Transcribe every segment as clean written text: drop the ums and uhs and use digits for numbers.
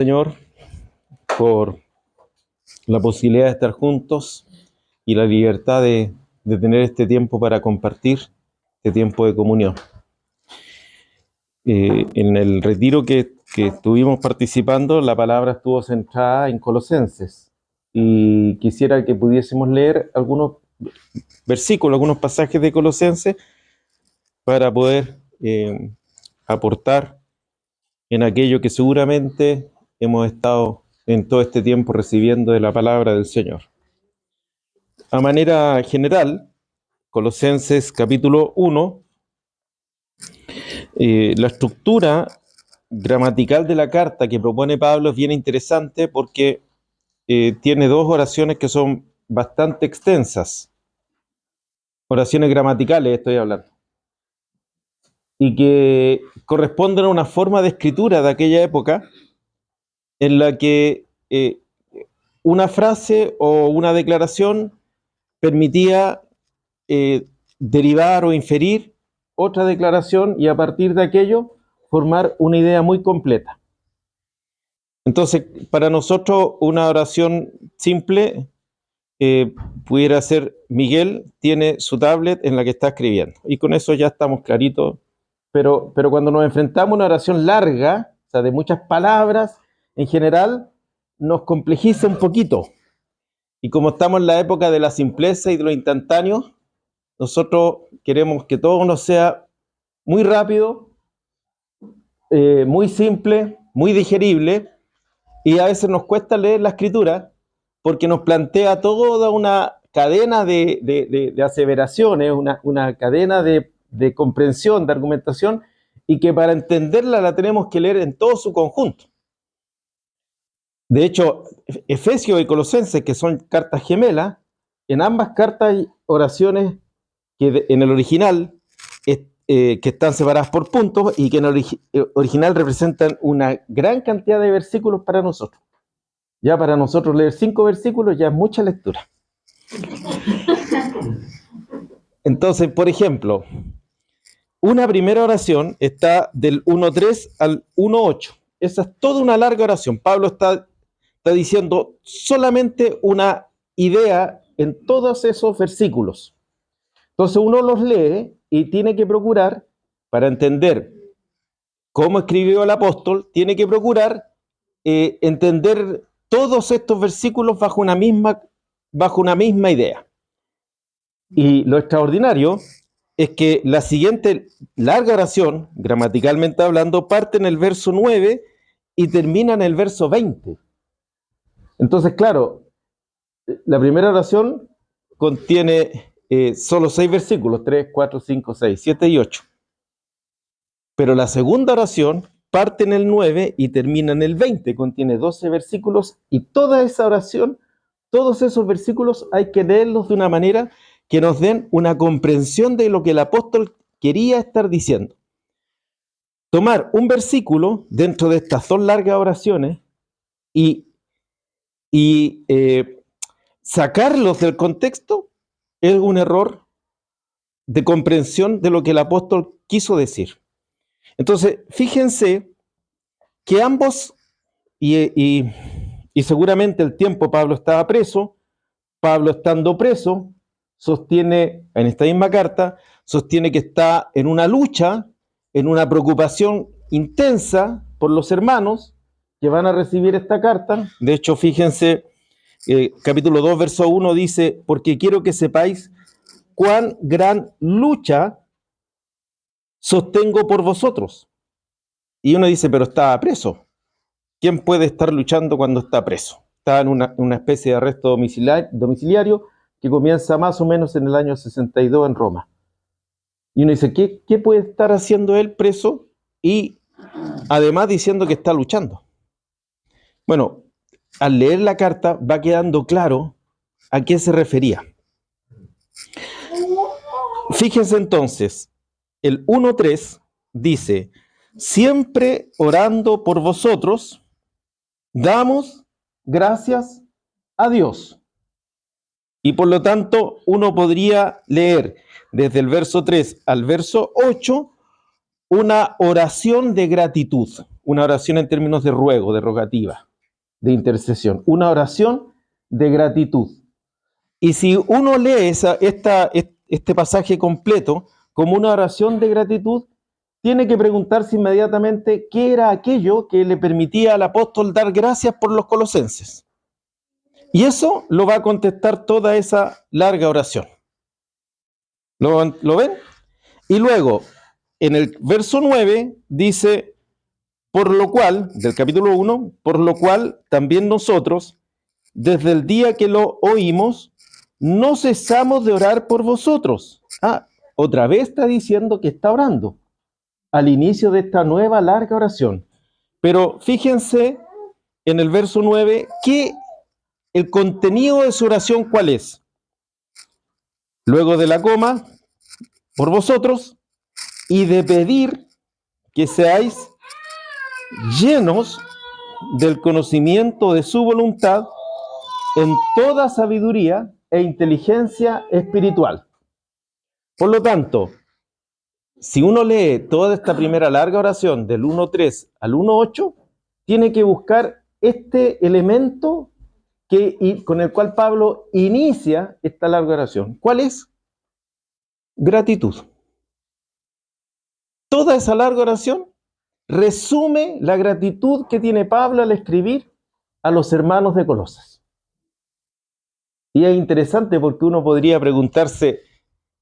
Señor, por la posibilidad de estar juntos y la libertad de tener este tiempo para compartir, este tiempo de comunión. En el retiro que estuvimos participando, la palabra estuvo centrada en Colosenses, y quisiera que pudiésemos leer algunos versículos, algunos pasajes de Colosenses para poder aportar en aquello que seguramente hemos estado en todo este tiempo recibiendo de la palabra del Señor. A manera general, Colosenses capítulo 1, la estructura gramatical de la carta que propone Pablo es bien interesante porque tiene dos oraciones que son bastante extensas, oraciones gramaticales estoy hablando, y que corresponden a una forma de escritura de aquella época en la que una frase o una declaración permitía derivar o inferir otra declaración y a partir de aquello formar una idea muy completa. Entonces, para nosotros una oración simple pudiera ser: Miguel tiene su tablet en la que está escribiendo, y con eso ya estamos claritos, pero cuando nos enfrentamos a una oración larga, o sea, de muchas palabras, en general nos complejiza un poquito, y como estamos en la época de la simpleza y de lo instantáneo, nosotros queremos que todo nos sea muy rápido, muy simple, muy digerible, y a veces nos cuesta leer la escritura porque nos plantea toda una cadena de aseveraciones, una cadena de comprensión, de argumentación, y que para entenderla la tenemos que leer en todo su conjunto. De hecho, Efesios y Colosenses, que son cartas gemelas, en ambas cartas hay oraciones que en el original que están separadas por puntos y que en el original representan una gran cantidad de versículos para nosotros. Ya para nosotros leer 5 versículos ya es mucha lectura. Entonces, por ejemplo, una primera oración está del 1.3 al 1.8. Esa es toda una larga oración. Pablo está diciendo solamente una idea en todos esos versículos. Entonces uno los lee y tiene que procurar, para entender cómo escribió el apóstol, tiene que procurar entender todos estos versículos bajo una misma idea. Y lo extraordinario es que la siguiente larga oración, gramaticalmente hablando, parte en el verso 9 y termina en el verso 20. Entonces, claro, la primera oración contiene solo 6 versículos, 3, 4, 5, 6, 7 y 8. Pero la segunda oración parte en el 9 y termina en el 20, contiene 12 versículos, y toda esa oración, todos esos versículos hay que leerlos de una manera que nos den una comprensión de lo que el apóstol quería estar diciendo. Tomar un versículo dentro de estas dos largas oraciones y sacarlos del contexto es un error de comprensión de lo que el apóstol quiso decir. Entonces, fíjense que ambos, y seguramente el tiempo Pablo estaba preso, Pablo estando preso, sostiene en esta misma carta, sostiene que está en una lucha, en una preocupación intensa por los hermanos que van a recibir esta carta. De hecho, fíjense, capítulo 2, verso 1 dice: porque quiero que sepáis cuán gran lucha sostengo por vosotros. Y uno dice: pero estaba preso. ¿Quién puede estar luchando cuando está preso? Está en una especie de arresto domiciliario que comienza más o menos en el año 62 en Roma. Y uno dice: ¿qué puede estar haciendo él preso? Y además diciendo que está luchando. Bueno, al leer la carta va quedando claro a qué se refería. Fíjense entonces, el 1.3 dice: siempre orando por vosotros, damos gracias a Dios. Y por lo tanto, uno podría leer desde el verso 3 al verso 8 una oración de gratitud, una oración en términos de ruego, de rogativa, de intercesión, una oración de gratitud. Y si uno lee este pasaje completo como una oración de gratitud, tiene que preguntarse inmediatamente qué era aquello que le permitía al apóstol dar gracias por los colosenses. Y eso lo va a contestar toda esa larga oración. ¿Lo ven? Y luego, en el verso 9, dice, por lo cual, del capítulo 1, por lo cual también nosotros, desde el día que lo oímos, no cesamos de orar por vosotros. Otra vez está diciendo que está orando al inicio de esta nueva larga oración. Pero fíjense en el verso 9 que el contenido de su oración, ¿cuál es? Luego de la coma, por vosotros, y de pedir que seáis llenos del conocimiento de su voluntad en toda sabiduría e inteligencia espiritual. Por lo tanto, si uno lee toda esta primera larga oración del 1.3 al 1.8, tiene que buscar este elemento con el cual Pablo inicia esta larga oración. ¿Cuál es? Gratitud. Toda esa larga oración resume la gratitud que tiene Pablo al escribir a los hermanos de Colosas. Y es interesante porque uno podría preguntarse,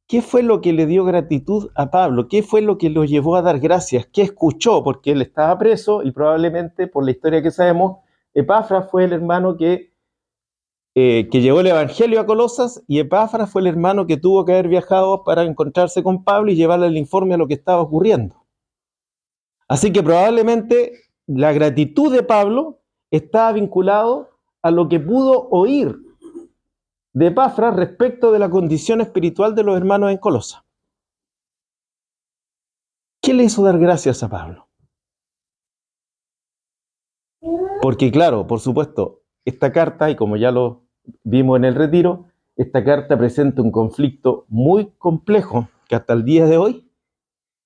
¿qué fue lo que le dio gratitud a Pablo? ¿Qué fue lo que lo llevó a dar gracias? ¿Qué escuchó? Porque él estaba preso y probablemente, por la historia que sabemos, Epafras fue el hermano que llevó el evangelio a Colosas, y Epafras fue el hermano que tuvo que haber viajado para encontrarse con Pablo y llevarle el informe a lo que estaba ocurriendo. Así que probablemente la gratitud de Pablo estaba vinculado a lo que pudo oír de Epafras respecto de la condición espiritual de los hermanos en Colosas. ¿Qué le hizo dar gracias a Pablo? Porque claro, por supuesto, esta carta, y como ya lo vimos en el retiro, esta carta presenta un conflicto muy complejo que hasta el día de hoy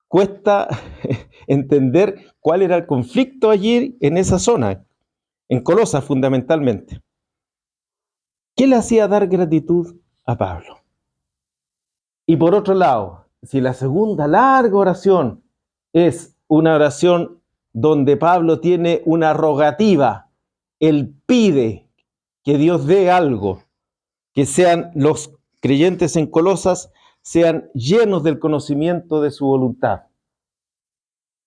cuesta entender cuál era el conflicto allí en esa zona, en Colosas fundamentalmente. ¿Qué le hacía dar gratitud a Pablo? Y por otro lado, si la segunda larga oración es una oración donde Pablo tiene una rogativa, él pide que Dios dé algo, que sean los creyentes en Colosas, sean llenos del conocimiento de su voluntad.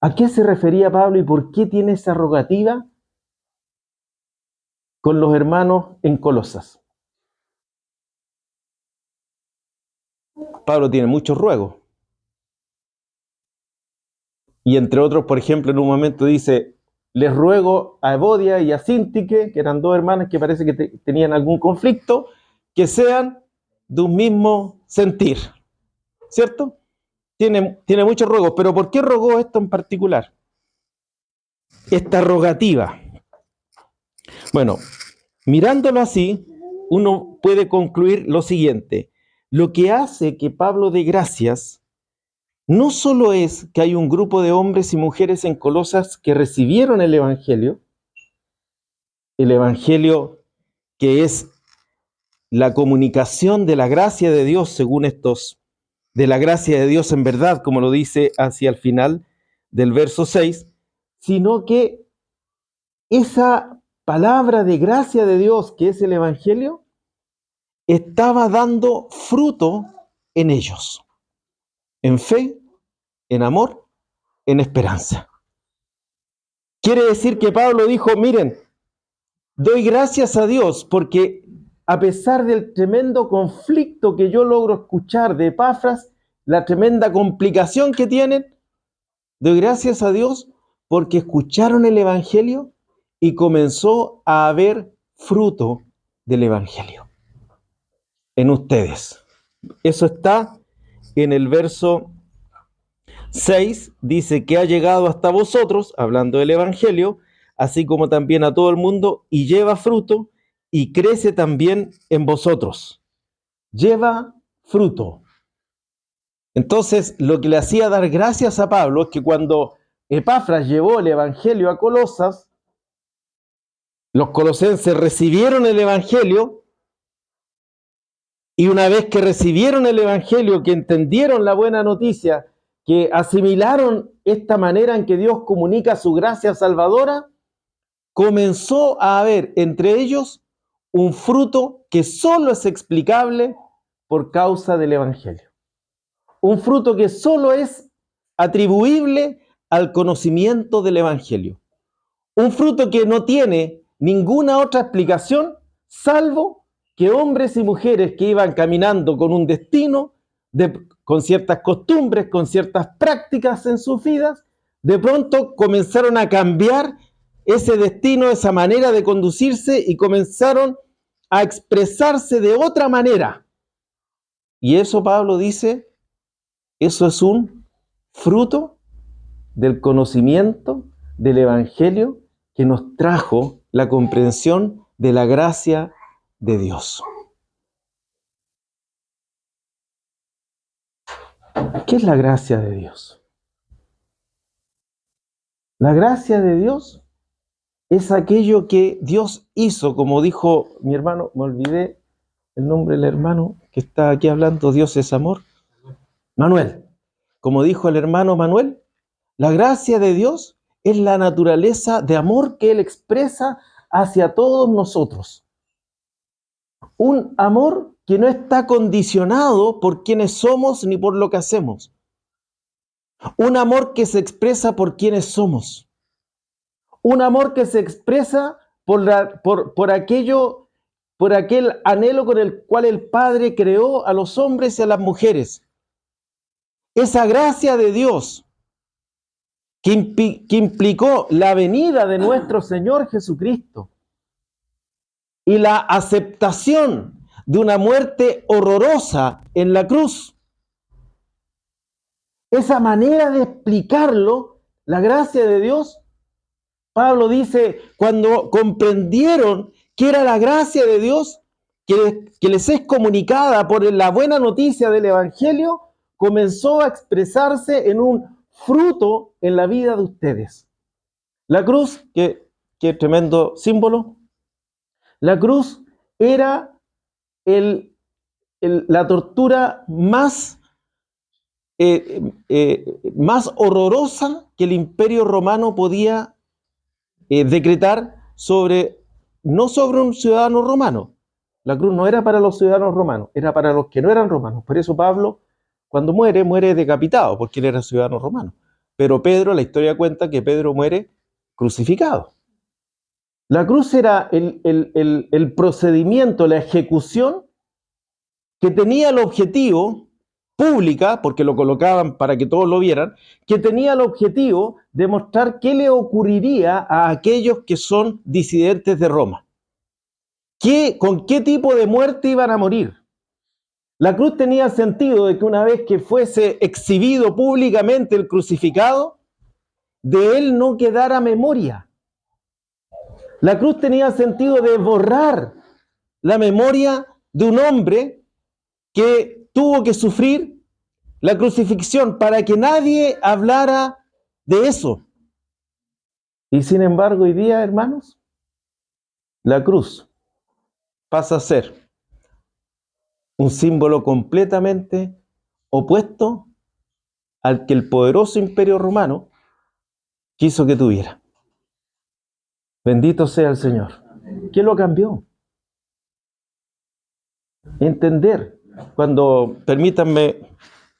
¿A qué se refería Pablo y por qué tiene esa rogativa con los hermanos en Colosas? Pablo tiene muchos ruegos. Y entre otros, por ejemplo, en un momento dice, les ruego a Evodia y a Síntique, que eran dos hermanas que parece que tenían algún conflicto, que sean de un mismo sentir. ¿Cierto? Tiene muchos ruegos, pero ¿por qué rogó esto en particular? Esta rogativa. Bueno, mirándolo así, uno puede concluir lo siguiente. Lo que hace que Pablo dé gracias no solo es que hay un grupo de hombres y mujeres en Colosas que recibieron el Evangelio que es la comunicación de la gracia de Dios según estos, de la gracia de Dios en verdad, como lo dice hacia el final del verso 6, sino que esa palabra de gracia de Dios, que es el Evangelio, estaba dando fruto en ellos, en fe, en amor, en esperanza. Quiere decir que Pablo dijo, miren, doy gracias a Dios porque a pesar del tremendo conflicto que yo logro escuchar de Epafras, la tremenda complicación que tienen, doy gracias a Dios porque escucharon el Evangelio y comenzó a haber fruto del Evangelio en ustedes. Eso está en el verso 6, dice que ha llegado hasta vosotros, hablando del Evangelio, así como también a todo el mundo, y lleva fruto y crece también en vosotros. Lleva fruto. Entonces, lo que le hacía dar gracias a Pablo es que cuando Epafras llevó el evangelio a Colosas, los colosenses recibieron el evangelio, y una vez que recibieron el evangelio, que entendieron la buena noticia, que asimilaron esta manera en que Dios comunica su gracia salvadora, comenzó a haber entre ellos un fruto que solo es explicable por causa del evangelio. Un fruto que solo es atribuible al conocimiento del evangelio. Un fruto que no tiene ninguna otra explicación salvo que hombres y mujeres que iban caminando con un destino, con ciertas costumbres, con ciertas prácticas en sus vidas, de pronto comenzaron a cambiar ese destino, esa manera de conducirse, y comenzaron a expresarse de otra manera. Y eso, Pablo dice, eso es un fruto del conocimiento del evangelio que nos trajo la comprensión de la gracia de Dios. ¿Qué es la gracia de Dios? La gracia de Dios es aquello que Dios hizo, como dijo mi hermano, me olvidé el nombre del hermano que está aquí hablando, Dios es amor, Manuel. Como dijo el hermano Manuel, la gracia de Dios es la naturaleza de amor que Él expresa hacia todos nosotros. Un amor que no está condicionado por quienes somos ni por lo que hacemos. Un amor que se expresa por quienes somos. Un amor que se expresa por aquel anhelo con el cual el Padre creó a los hombres y a las mujeres. Esa gracia de Dios que implicó la venida de nuestro Señor Jesucristo y la aceptación de una muerte horrorosa en la cruz. Esa manera de explicarlo, la gracia de Dios, Pablo dice, cuando comprendieron que era la gracia de Dios que les es comunicada por la buena noticia del Evangelio, comenzó a expresarse en un fruto en la vida de ustedes. La cruz, que tremendo símbolo, la cruz era la tortura más horrorosa que el Imperio Romano podía decretar no sobre un ciudadano romano. La cruz no era para los ciudadanos romanos, era para los que no eran romanos. Por eso Pablo, cuando muere decapitado, porque él era ciudadano romano. Pero Pedro, la historia cuenta que Pedro muere crucificado. La cruz era el procedimiento, la ejecución que tenía el objetivo pública, porque lo colocaban para que todos lo vieran, que tenía el objetivo de mostrar qué le ocurriría a aquellos que son disidentes de Roma. ¿Con qué tipo de muerte iban a morir? La cruz tenía sentido de que una vez que fuese exhibido públicamente el crucificado, de él no quedara memoria. La cruz tenía sentido de borrar la memoria de un hombre que tuvo que sufrir la crucifixión para que nadie hablara de eso. Y sin embargo, hoy día, hermanos, la cruz pasa a ser un símbolo completamente opuesto al que el poderoso Imperio Romano quiso que tuviera. Bendito sea el Señor. ¿Qué lo cambió? Entender, permítanme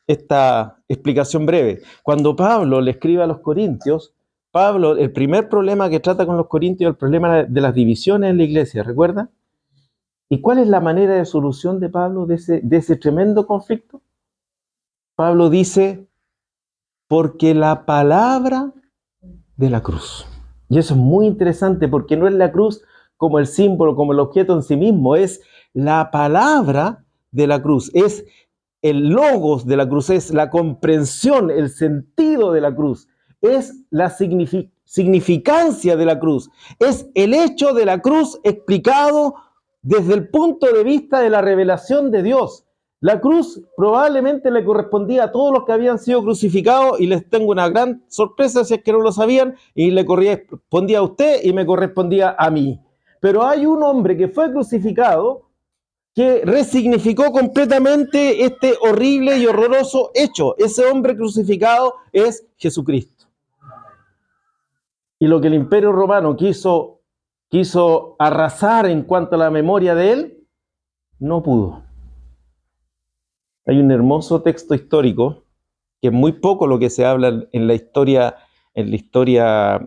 esta explicación breve, cuando Pablo le escribe a los corintios, Pablo, el primer problema que trata con los corintios es el problema de las divisiones en la iglesia, ¿recuerda? ¿Y cuál es la manera de solución de Pablo de ese tremendo conflicto? Pablo dice, porque la palabra de la cruz. Y eso es muy interesante porque no es la cruz como el símbolo, como el objeto en sí mismo, es la palabra de la cruz, es el logos de la cruz, es la comprensión, el sentido de la cruz, es la significancia de la cruz, es el hecho de la cruz explicado desde el punto de vista de la revelación de Dios. La cruz probablemente le correspondía a todos los que habían sido crucificados, y les tengo una gran sorpresa si es que no lo sabían, y le correspondía a usted y me correspondía a mí. Pero hay un hombre que fue crucificado que resignificó completamente este horrible y horroroso hecho. Ese hombre crucificado es Jesucristo. Y lo que el Imperio Romano quiso arrasar en cuanto a la memoria de él, no pudo. Hay un hermoso texto histórico, que es muy poco lo que se habla en la historia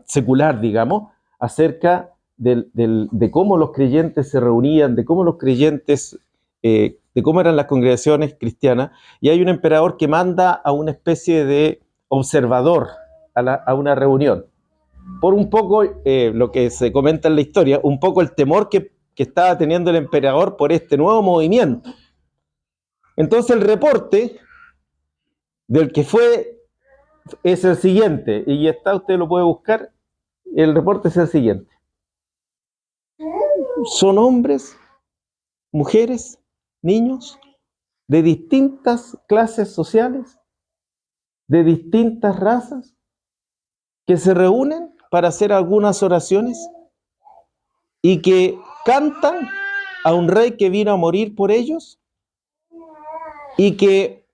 secular, digamos, acerca de cómo los creyentes se reunían, de cómo los creyentes, de cómo eran las congregaciones cristianas, y hay un emperador que manda a una especie de observador a una reunión. Por un poco, lo que se comenta en la historia, un poco el temor que estaba teniendo el emperador por este nuevo movimiento. Entonces el reporte del que fue es el siguiente, y está, usted lo puede buscar, el reporte es el siguiente. Son hombres, mujeres, niños, de distintas clases sociales, de distintas razas, que se reúnen para hacer algunas oraciones y que cantan a un rey que vino a morir por ellos, y que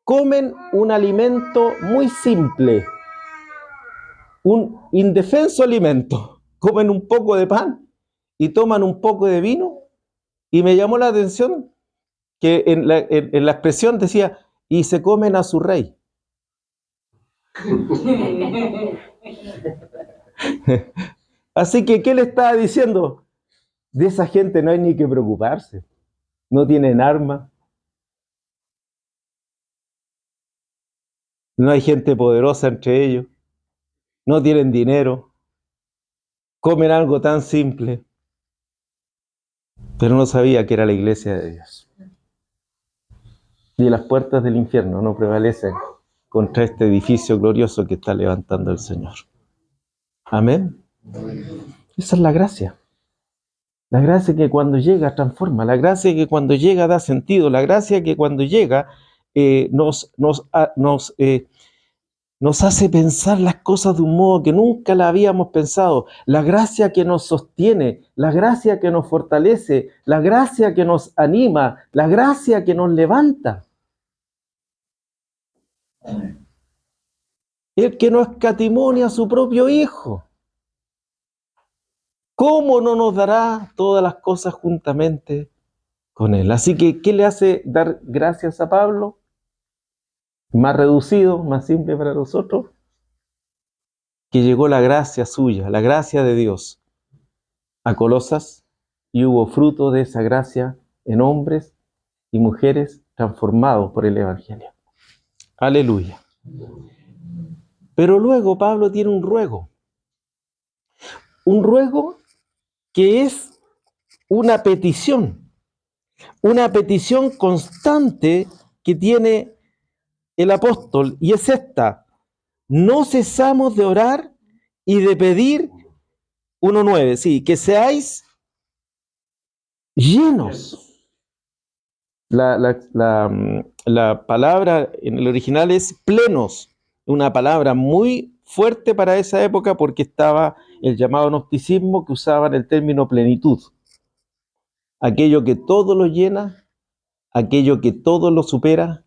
comen un alimento muy simple, un indefenso alimento. Comen un poco de pan y toman un poco de vino, y me llamó la atención que en la expresión decía, y se comen a su rey. Así que, ¿qué le estaba diciendo? De esa gente no hay ni que preocuparse. No tienen armas. No hay gente poderosa entre ellos. No tienen dinero. Comen algo tan simple. Pero no sabía que era la iglesia de Dios. Y las puertas del infierno no prevalecen contra este edificio glorioso que está levantando el Señor. Amén. Esa es la gracia. La gracia que cuando llega transforma, la gracia que cuando llega da sentido, la gracia que cuando llega nos hace pensar las cosas de un modo que nunca la habíamos pensado, la gracia que nos sostiene, la gracia que nos fortalece, la gracia que nos anima, la gracia que nos levanta. El que no escatimó a su propio Hijo, ¿cómo no nos dará todas las cosas juntamente con Él? Así que, ¿qué le hace dar gracias a Pablo? Más reducido, más simple para nosotros, que llegó la gracia suya, la gracia de Dios a Colosas, y hubo fruto de esa gracia en hombres y mujeres transformados por el Evangelio. Aleluya. Pero luego Pablo tiene un ruego que es una petición constante que tiene el apóstol, y es esta: no cesamos de orar y de pedir, 1:9, sí, que seáis llenos. La palabra en el original es plenos, una palabra muy fuerte para esa época, porque estaba el llamado gnosticismo, que usaban el término plenitud. Aquello que todo lo llena, aquello que todo lo supera,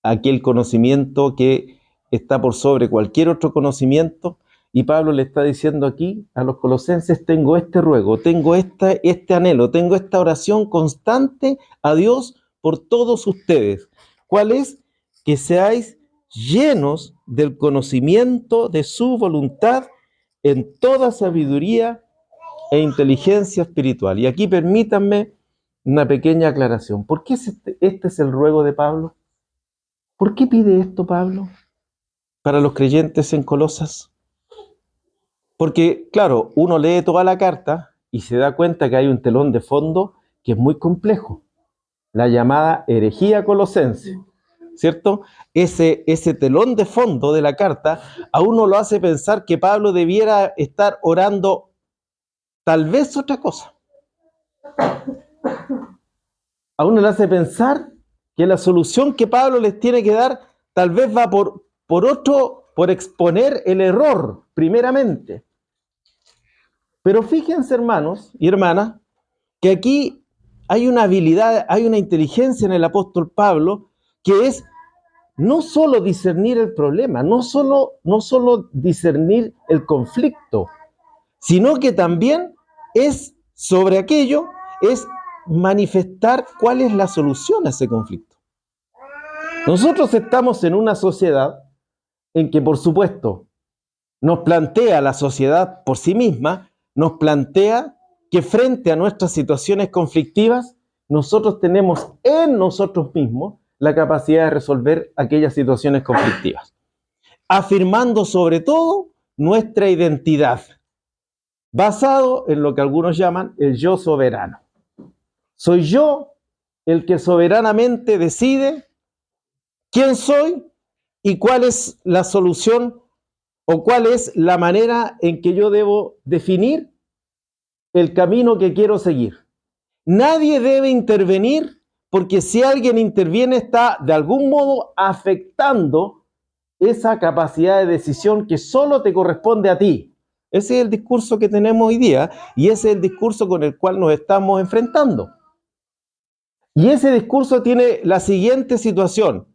aquel conocimiento que está por sobre cualquier otro conocimiento. Y Pablo le está diciendo aquí a los colosenses: tengo este ruego, tengo este anhelo, tengo esta oración constante a Dios por todos ustedes. ¿Cuál es? Que seáis llenos del conocimiento de su voluntad en toda sabiduría e inteligencia espiritual. Y aquí permítanme una pequeña aclaración. ¿Por qué este es el ruego de Pablo? ¿Por qué pide esto Pablo para los creyentes en Colosas? Porque, claro, uno lee toda la carta y se da cuenta que hay un telón de fondo que es muy complejo, la llamada herejía colosense, ¿cierto? Ese telón de fondo de la carta a uno lo hace pensar que Pablo debiera estar orando tal vez otra cosa. A uno le hace pensar que la solución que Pablo les tiene que dar tal vez va por exponer el error, primeramente. Pero fíjense, hermanos y hermanas, que aquí hay una habilidad, hay una inteligencia en el apóstol Pablo, que es no solo discernir el problema, no solo discernir el conflicto, sino que también es sobre aquello, es manifestar cuál es la solución a ese conflicto. Nosotros estamos en una sociedad en que, por supuesto, nos plantea la sociedad por sí misma, nos plantea que frente a nuestras situaciones conflictivas, nosotros tenemos en nosotros mismos la capacidad de resolver aquellas situaciones conflictivas, afirmando sobre todo nuestra identidad, basado en lo que algunos llaman el yo soberano. Soy yo el que soberanamente decide quién soy y cuál es la solución o cuál es la manera en que yo debo definir el camino que quiero seguir. Nadie debe intervenir, porque si alguien interviene está de algún modo afectando esa capacidad de decisión que solo te corresponde a ti. Ese es el discurso que tenemos hoy día y ese es el discurso con el cual nos estamos enfrentando. Y ese discurso tiene la siguiente situación.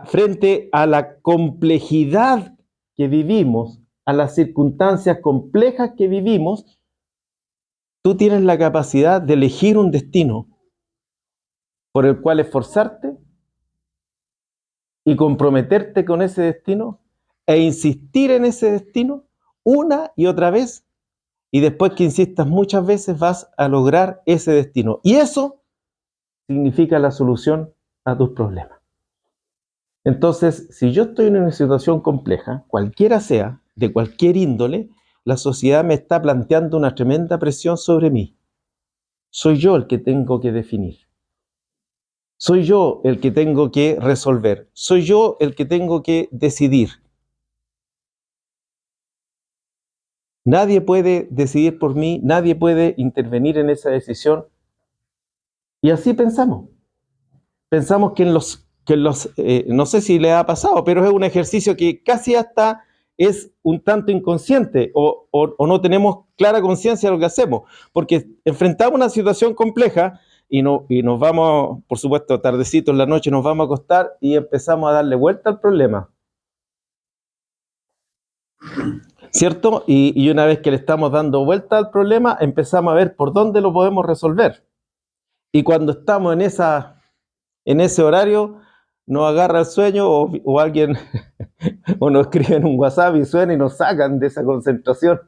Frente a la complejidad que vivimos, a las circunstancias complejas que vivimos, tú tienes la capacidad de elegir un destino por el cual esforzarte y comprometerte con ese destino e insistir en ese destino una y otra vez, y después que insistas muchas veces vas a lograr ese destino. Y eso significa la solución a tus problemas. Entonces, si yo estoy en una situación compleja, cualquiera sea, de cualquier índole, la sociedad me está planteando una tremenda presión sobre mí. Soy yo el que tengo que definir. Soy yo el que tengo que resolver. Soy yo el que tengo que decidir. Nadie puede decidir por mí, nadie puede intervenir en esa decisión. Y así pensamos. Pensamos que no sé si le ha pasado, pero es un ejercicio que casi hasta es un tanto inconsciente o no tenemos clara conciencia de lo que hacemos, porque enfrentamos una situación compleja y nos vamos, por supuesto, tardecito en la noche nos vamos a acostar y empezamos a darle vuelta al problema, ¿cierto? Y una vez que le estamos dando vuelta al problema, empezamos a ver por dónde lo podemos resolver. Y cuando estamos en ese horario, nos agarra el sueño o alguien o nos escriben un WhatsApp y suena y nos sacan de esa concentración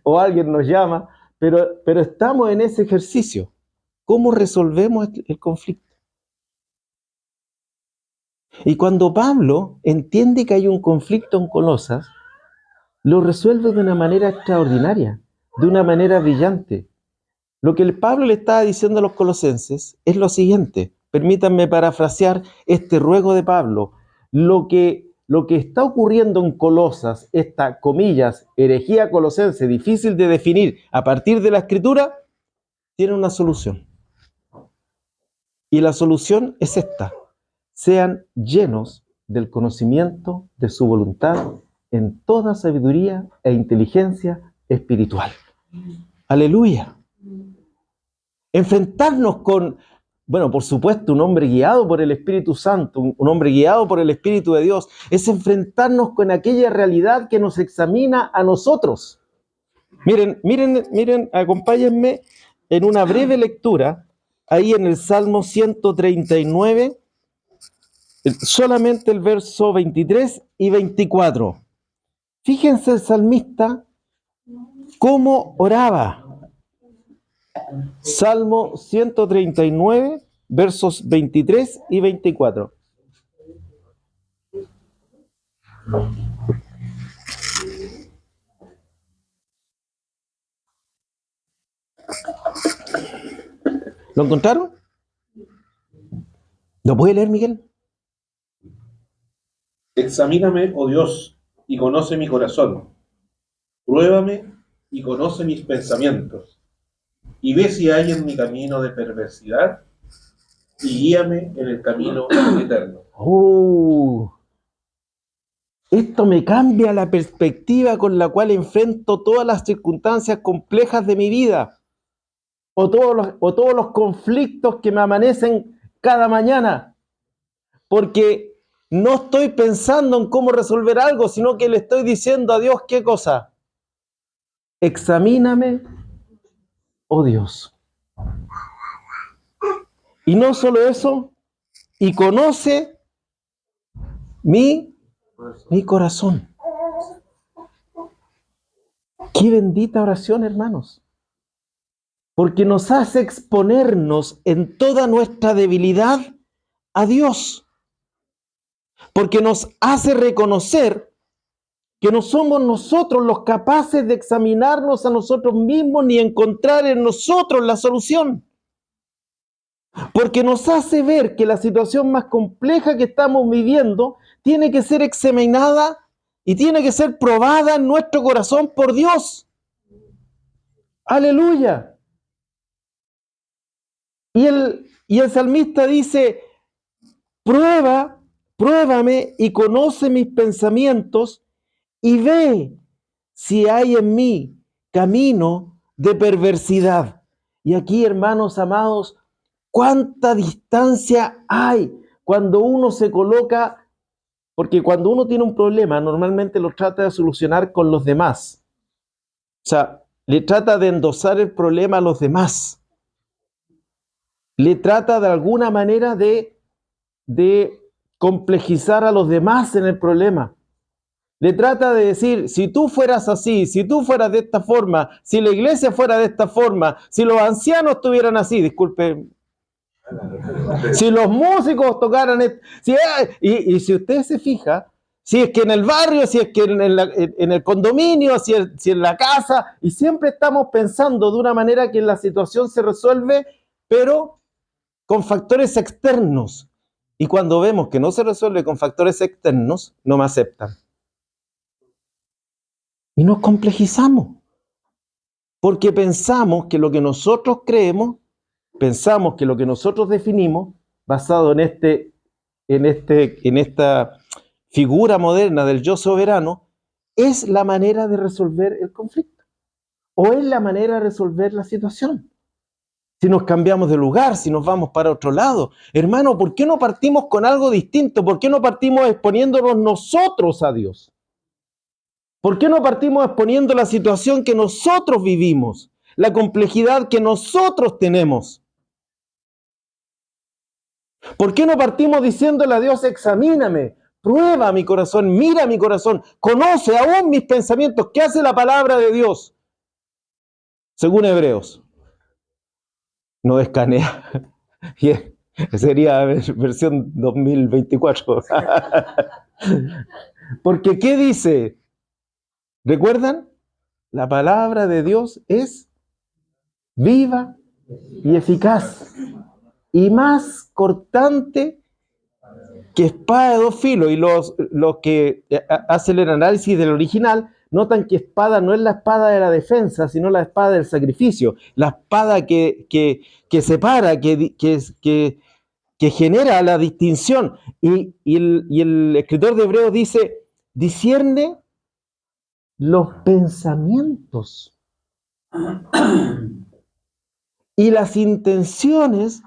o alguien nos llama, pero estamos en ese ejercicio. ¿Cómo resolvemos el conflicto? Y cuando Pablo entiende que hay un conflicto en Colosas, lo resuelve de una manera extraordinaria, de una manera brillante. Lo que el Pablo le estaba diciendo a los colosenses es lo siguiente. Permítanme parafrasear este ruego de Pablo. Lo que está ocurriendo en Colosas, esta, comillas, herejía colosense, difícil de definir a partir de la Escritura, tiene una solución. Y la solución es esta. Sean llenos del conocimiento de su voluntad en toda sabiduría e inteligencia espiritual. Aleluya. Enfrentarnos con, bueno, por supuesto, un hombre guiado por el Espíritu Santo, un hombre guiado por el Espíritu de Dios, es enfrentarnos con aquella realidad que nos examina a nosotros. Miren, acompáñenme en una breve lectura, ahí en el Salmo 139, solamente el verso 23 y 24. Fíjense el salmista cómo oraba. Salmo 139, versos 23 y 24. ¿Lo encontraron? ¿Lo puede leer, Miguel? Examíname, oh Dios, y conoce mi corazón. Pruébame y conoce mis pensamientos. y ve si hay en mi camino de perversidad y guíame en el camino eterno. Esto me cambia la perspectiva con la cual enfrento todas las circunstancias complejas de mi vida o todos los conflictos que me amanecen cada mañana. Porque no estoy pensando en cómo resolver algo, sino que le estoy diciendo a Dios, ¿qué cosa? Examíname, oh Dios. Y no solo eso, y conoce mi corazón. Qué bendita oración, hermanos. Porque nos hace exponernos en toda nuestra debilidad a Dios. Porque nos hace reconocer que no somos nosotros los capaces de examinarnos a nosotros mismos ni encontrar en nosotros la solución. Porque nos hace ver que la situación más compleja que estamos viviendo tiene que ser examinada y tiene que ser probada en nuestro corazón por Dios. ¡Aleluya! Y el salmista dice, pruébame y conoce mis pensamientos y ve si hay en mí camino de perversidad. Y aquí, hermanos amados, cuánta distancia hay cuando uno se coloca, porque cuando uno tiene un problema, normalmente lo trata de solucionar con los demás. O sea, le trata de endosar el problema a los demás. Le trata de alguna manera de complejizar a los demás en el problema. Le trata de decir, si tú fueras así, si tú fueras de esta forma, si la iglesia fuera de esta forma, si los ancianos estuvieran así, disculpe, si los músicos tocaran, y si usted se fija, si es que en el barrio, si es que en el condominio, si en la casa, y siempre estamos pensando de una manera que la situación se resuelve, pero con factores externos. Y cuando vemos que no se resuelve con factores externos, no me aceptan. Y nos complejizamos. Porque pensamos que lo que nosotros creemos, pensamos que lo que nosotros definimos, basado en esta figura moderna del yo soberano, es la manera de resolver el conflicto. O es la manera de resolver la situación. Si nos cambiamos de lugar, si nos vamos para otro lado. Hermano, ¿por qué no partimos con algo distinto? ¿Por qué no partimos exponiéndonos nosotros a Dios? ¿Por qué no partimos exponiendo la situación que nosotros vivimos? La complejidad que nosotros tenemos. ¿Por qué no partimos diciéndole a Dios, examíname, prueba mi corazón, mira mi corazón, conoce aún mis pensamientos? ¿Qué hace la palabra de Dios? Según Hebreos, no escanea. Sería versión 2024. Porque ¿qué dice? ¿Recuerdan? La palabra de Dios es viva y eficaz y más cortante que espada de dos filos. Y los que hacen el análisis del original notan que espada no es la espada de la defensa, sino la espada del sacrificio, la espada que separa, que genera la distinción. Y el escritor de Hebreos dice, discierne los pensamientos y las intenciones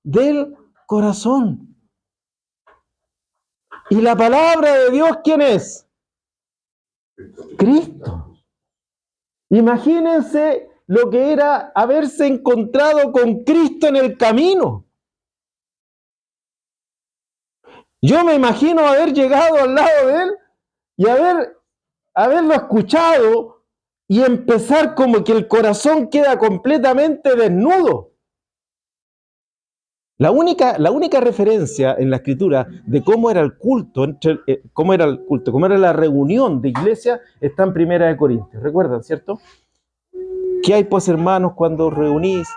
del corazón. ¿Y la palabra de Dios quién es? Cristo. Imagínense lo que era haberse encontrado con Cristo en el camino. Yo me imagino haber llegado al lado de Él y haberlo escuchado y empezar como que el corazón queda completamente desnudo. La única referencia en la Escritura de cómo era el culto, cómo era la reunión de iglesia, está en 1 Corintios. ¿Recuerdan, cierto? ¿Qué hay, pues, hermanos, cuando os reunís?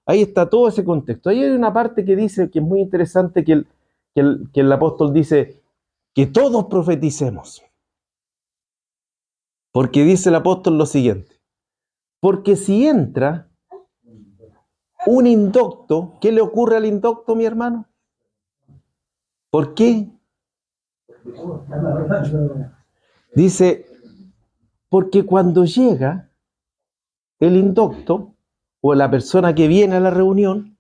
Ahí está todo ese contexto. Ahí hay una parte que dice, que es muy interesante, que el apóstol dice, que todos profeticemos. Porque dice el apóstol lo siguiente, porque si entra Un indocto, ¿qué le ocurre al indocto, mi hermano? ¿Por qué? Dice, porque cuando llega el indocto o la persona que viene a la reunión,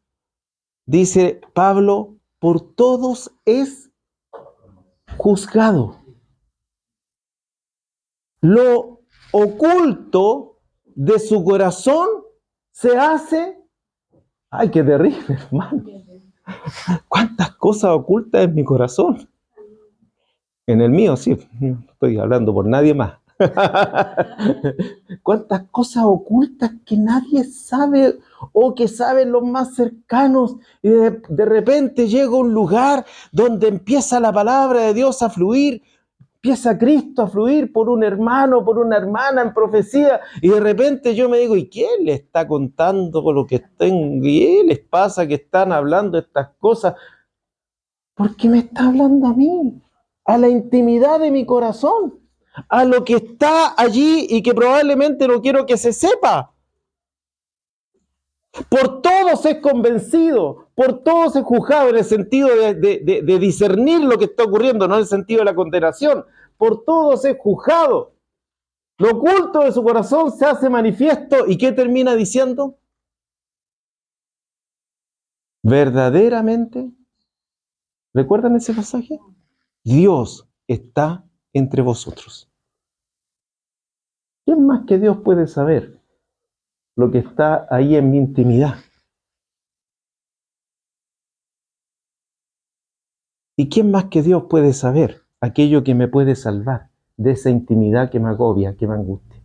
dice Pablo, por todos es juzgado. Lo oculto de su corazón se hace... ¡Ay, qué terrible, hermano! ¿Cuántas cosas ocultas en mi corazón? En el mío, sí, no estoy hablando por nadie más. ¿Cuántas cosas ocultas que nadie sabe o que saben los más cercanos? Y de repente llega a un lugar donde empieza la palabra de Dios a fluir, empieza Cristo a fluir por un hermano, por una hermana en profecía, y de repente yo me digo, ¿y quién le está contando con lo que tengo? ¿Y qué les pasa que están hablando estas cosas? ¿Por qué me está hablando a mí? A la intimidad de mi corazón, a lo que está allí y que probablemente no quiero que se sepa. Por todos es convencido, por todos es juzgado en el sentido de discernir lo que está ocurriendo, no en el sentido de la condenación. Por todos es juzgado. Lo oculto de su corazón se hace manifiesto. ¿Y qué termina diciendo? Verdaderamente, ¿recuerdan ese pasaje? Dios está entre vosotros. ¿Quién más que Dios puede saber lo que está ahí en mi intimidad? ¿Y quién más que Dios puede saber aquello que me puede salvar de esa intimidad que me agobia, que me angustia?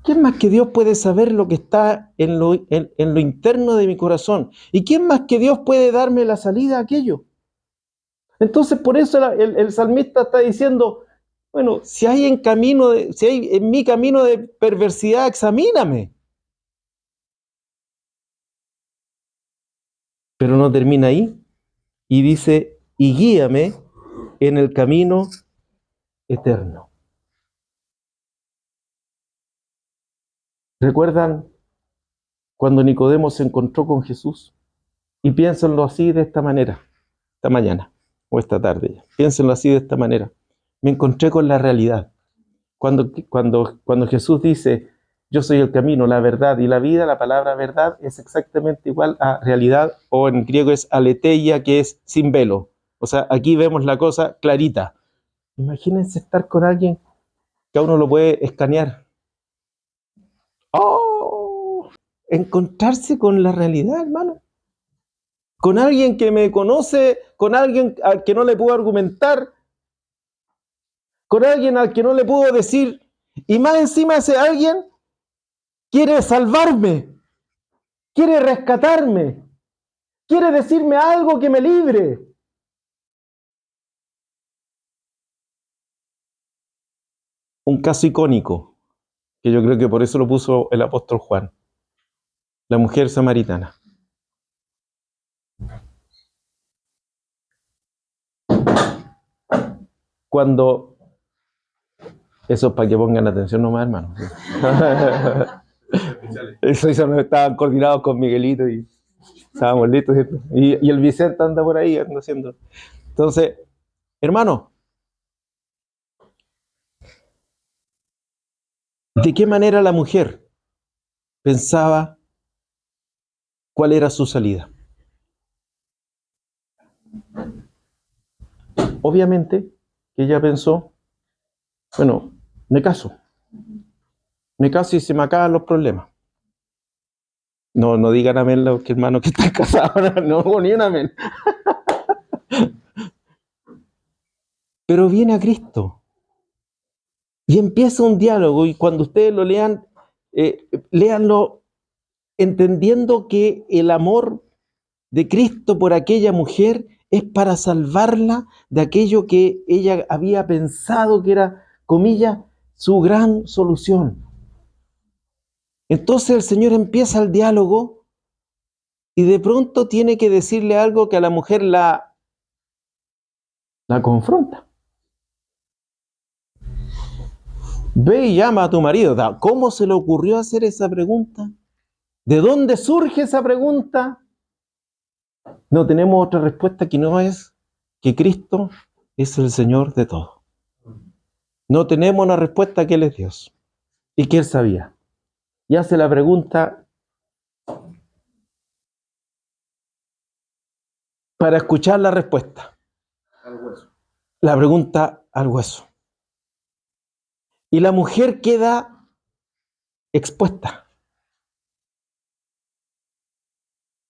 ¿Quién más que Dios puede saber lo que está en lo interno de mi corazón? ¿Y quién más que Dios puede darme la salida a aquello? Entonces, por eso el salmista está diciendo, bueno, si hay en mi camino de perversidad, examíname. Pero no termina ahí. Y dice, y guíame en el camino eterno. ¿Recuerdan cuando Nicodemo se encontró con Jesús? Y piénsenlo así de esta manera, esta mañana o esta tarde ya. Piénsenlo así de esta manera. Me encontré con la realidad. Cuando Jesús dice, yo soy el camino, la verdad y la vida, la palabra verdad es exactamente igual a realidad, o en griego es aletheia, que es sin velo. O sea, aquí vemos la cosa clarita. Imagínense estar con alguien que a uno lo puede escanear. ¡Oh! Encontrarse con la realidad, hermano. Con alguien que me conoce, con alguien al que no le puedo argumentar, con alguien al que no le puedo decir, y más encima ese alguien quiere salvarme, quiere rescatarme, quiere decirme algo que me libre. Un caso icónico, que yo creo que por eso lo puso el apóstol Juan, la mujer samaritana. Cuando, eso es para que pongan atención nomás, hermano. Eso no estaban coordinados con Miguelito y estábamos listos. Y el Vicente anda por ahí, anda haciendo. Entonces, hermano, ¿de qué manera la mujer pensaba cuál era su salida? Obviamente que ella pensó, bueno, me caso y se me acaban los problemas. No digan amén los hermanos que están casados, no, ni un amén. Pero viene a Cristo y empieza un diálogo, y cuando ustedes lo lean, léanlo entendiendo que el amor de Cristo por aquella mujer es para salvarla de aquello que ella había pensado que era, comillas, su gran solución. Entonces el Señor empieza el diálogo y de pronto tiene que decirle algo que a la mujer la confronta. Ve y llama a tu marido. ¿Cómo se le ocurrió hacer esa pregunta? ¿De dónde surge esa pregunta? No tenemos otra respuesta que no es que Cristo es el Señor de todo. No tenemos una respuesta que Él es Dios y que Él sabía. Y hace la pregunta para escuchar la respuesta. Al hueso. La pregunta al hueso. Y la mujer queda expuesta.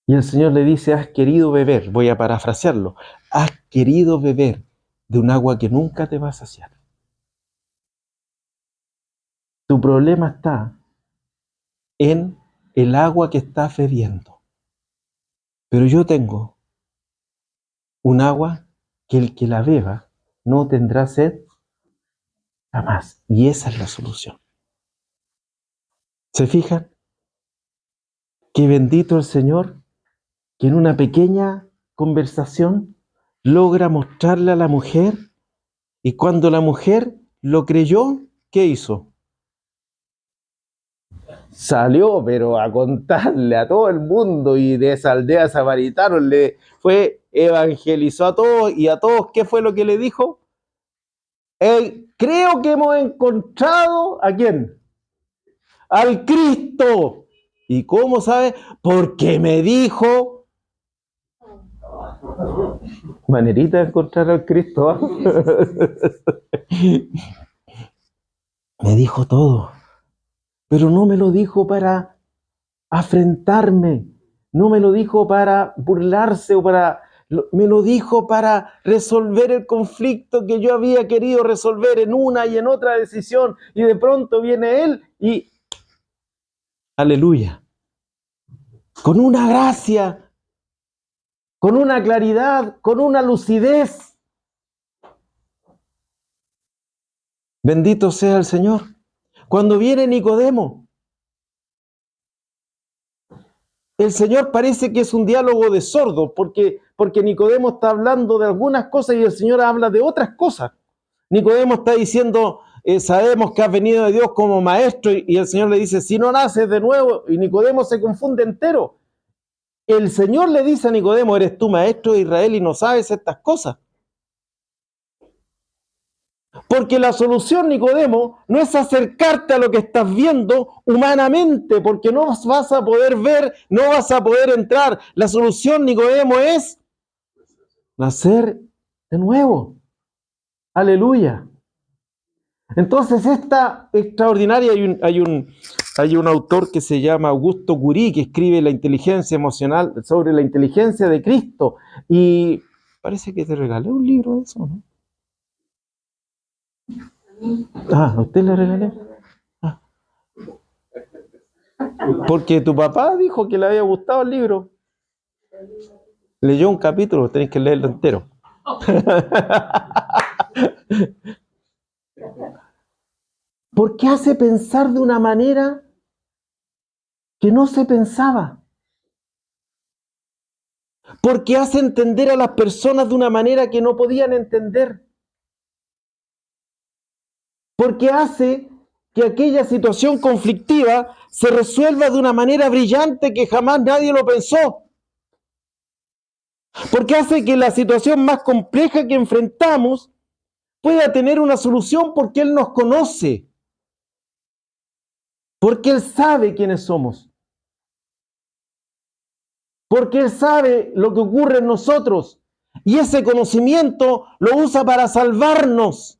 Y el Señor le dice, has querido beber, voy a parafrasearlo, has querido beber de un agua que nunca te va a saciar. Tu problema está en el agua que estás bebiendo. Pero yo tengo un agua que el que la beba no tendrá sed jamás. Y esa es la solución. ¿Se fijan? Qué bendito el Señor que en una pequeña conversación logra mostrarle a la mujer, y cuando la mujer lo creyó, ¿qué hizo? Salió, pero a contarle a todo el mundo, y de esa aldea samaritanos le fue, evangelizó a todos, y a todos, ¿qué fue lo que le dijo? Creo que hemos encontrado, ¿a quién? Al Cristo. ¿Y cómo sabe? Porque me dijo. Manerita de encontrar al Cristo. Me dijo todo, pero no me lo dijo para afrentarme, no me lo dijo para burlarse o me lo dijo para resolver el conflicto que yo había querido resolver en una y en otra decisión, y de pronto viene Él y aleluya, con una gracia, con una claridad, con una lucidez. Bendito sea el Señor. Cuando viene Nicodemo, el Señor parece que es un diálogo de sordos, porque Nicodemo está hablando de algunas cosas y el Señor habla de otras cosas. Nicodemo está diciendo, sabemos que has venido de Dios como maestro, y el Señor le dice, si no naces de nuevo, y Nicodemo se confunde entero. El Señor le dice a Nicodemo, eres tú maestro de Israel y no sabes estas cosas. Porque la solución, Nicodemo, no es acercarte a lo que estás viendo humanamente, porque no vas a poder ver, no vas a poder entrar. La solución, Nicodemo, es nacer de nuevo. Aleluya. Entonces, esta extraordinaria, hay un autor que se llama Augusto Curie, que escribe La inteligencia emocional, sobre la inteligencia de Cristo, y parece que te regalé un libro de eso, ¿no? Ah, ¿a usted le regalé? Ah. Porque tu papá dijo que le había gustado el libro. Leyó un capítulo, tenéis que leerlo entero. Porque hace pensar de una manera que no se pensaba. Porque hace entender a las personas de una manera que no podían entender. Porque hace que aquella situación conflictiva se resuelva de una manera brillante que jamás nadie lo pensó. Porque hace que la situación más compleja que enfrentamos pueda tener una solución, porque Él nos conoce. Porque Él sabe quiénes somos. Porque Él sabe lo que ocurre en nosotros. Y ese conocimiento lo usa para salvarnos,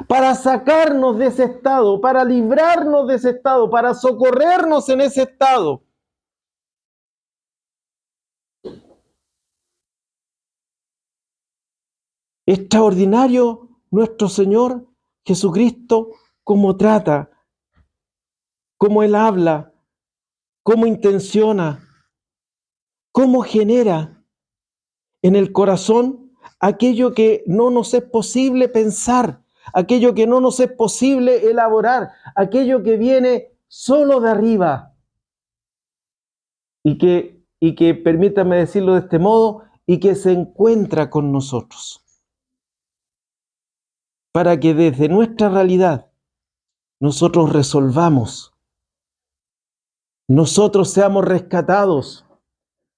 para sacarnos de ese estado, para librarnos de ese estado, para socorrernos en ese estado. Extraordinario nuestro Señor Jesucristo, cómo trata, cómo Él habla, cómo intenciona, cómo genera en el corazón aquello que no nos es posible pensar, aquello que no nos es posible elaborar, aquello que viene solo de arriba, y que permítanme decirlo de este modo, y que se encuentra con nosotros, para que desde nuestra realidad nosotros resolvamos nosotros seamos rescatados,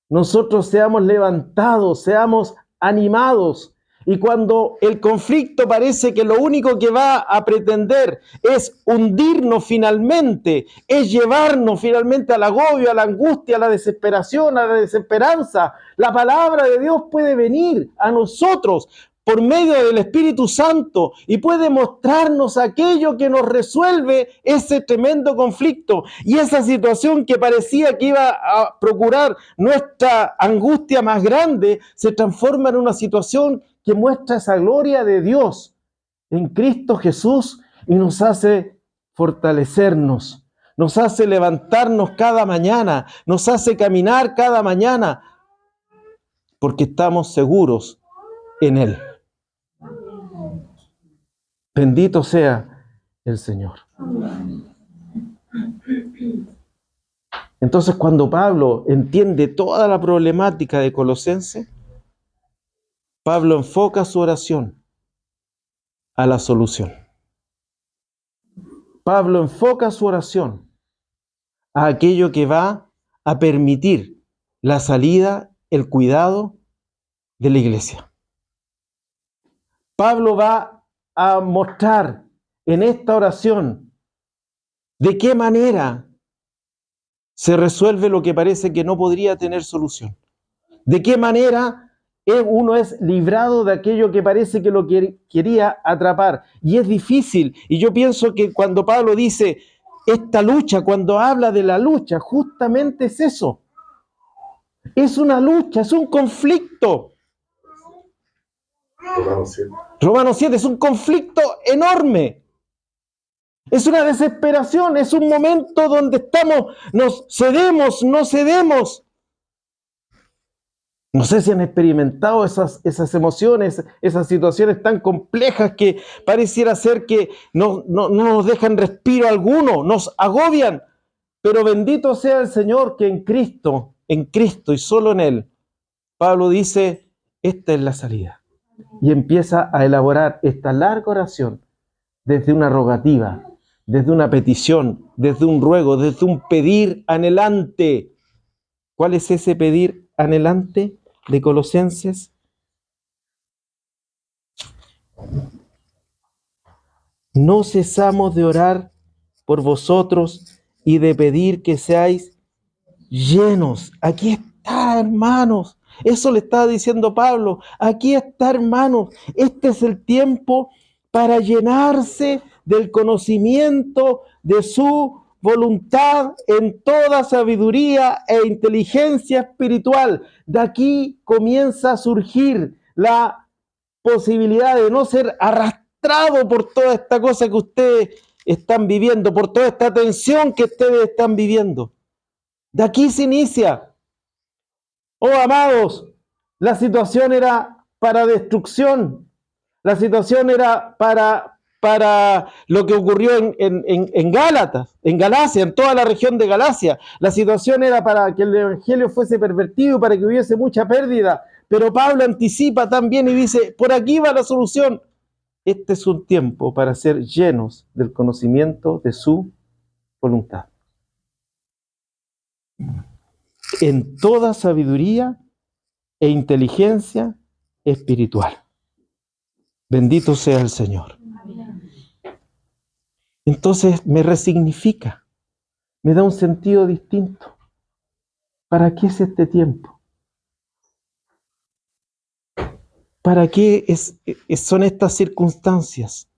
nosotros seamos levantados, seamos animados. Y cuando el conflicto parece que lo único que va a pretender es hundirnos finalmente, es llevarnos finalmente al agobio, a la angustia, a la desesperación, a la desesperanza, la palabra de Dios puede venir a nosotros por medio del Espíritu Santo y puede mostrarnos aquello que nos resuelve ese tremendo conflicto y esa situación que parecía que iba a procurar nuestra angustia más grande se transforma en una situación que muestra esa gloria de Dios en Cristo Jesús y nos hace fortalecernos, nos hace levantarnos cada mañana, nos hace caminar cada mañana porque estamos seguros en Él. Bendito sea el Señor. Entonces, cuando Pablo entiende toda la problemática de Colosenses, Pablo enfoca su oración a la solución. Pablo enfoca su oración a aquello que va a permitir la salida, el cuidado de la iglesia. Pablo va a mostrar en esta oración de qué manera se resuelve lo que parece que no podría tener solución. De qué manera uno es librado de aquello que parece que lo quería atrapar. Y es difícil. Y yo pienso que cuando Pablo dice esta lucha, cuando habla de la lucha, justamente es eso. Es una lucha, es un conflicto. Romanos 7 es un conflicto enorme. Es una desesperación, es un momento donde estamos, nos cedemos, no cedemos. No sé si han experimentado esas emociones, esas situaciones tan complejas que pareciera ser que no nos dejan respiro alguno, nos agobian. Pero bendito sea el Señor que en Cristo y solo en Él, Pablo dice, esta es la salida. Y empieza a elaborar esta larga oración desde una rogativa, desde una petición, desde un ruego, desde un pedir anhelante. ¿Cuál es ese pedir anhelante de Colosenses? No cesamos de orar por vosotros y de pedir que seáis llenos. Aquí está, hermanos. Eso le estaba diciendo Pablo. Aquí está, hermanos. Este es el tiempo para llenarse del conocimiento de su voluntad en toda sabiduría e inteligencia espiritual. De aquí comienza a surgir la posibilidad de no ser arrastrado por toda esta cosa que ustedes están viviendo, por toda esta tensión que ustedes están viviendo. De aquí se inicia. Oh, amados, la situación era para destrucción. La situación era para lo que ocurrió en Gálatas, en Galacia, en toda la región de Galacia. La situación era para que el evangelio fuese pervertido, para que hubiese mucha pérdida. Pero Pablo anticipa también y dice, por aquí va la solución. Este es un tiempo para ser llenos del conocimiento de su voluntad. En toda sabiduría e inteligencia espiritual. Bendito sea el Señor. Entonces me resignifica, me da un sentido distinto. ¿Para qué es este tiempo? ¿Para qué son estas circunstancias?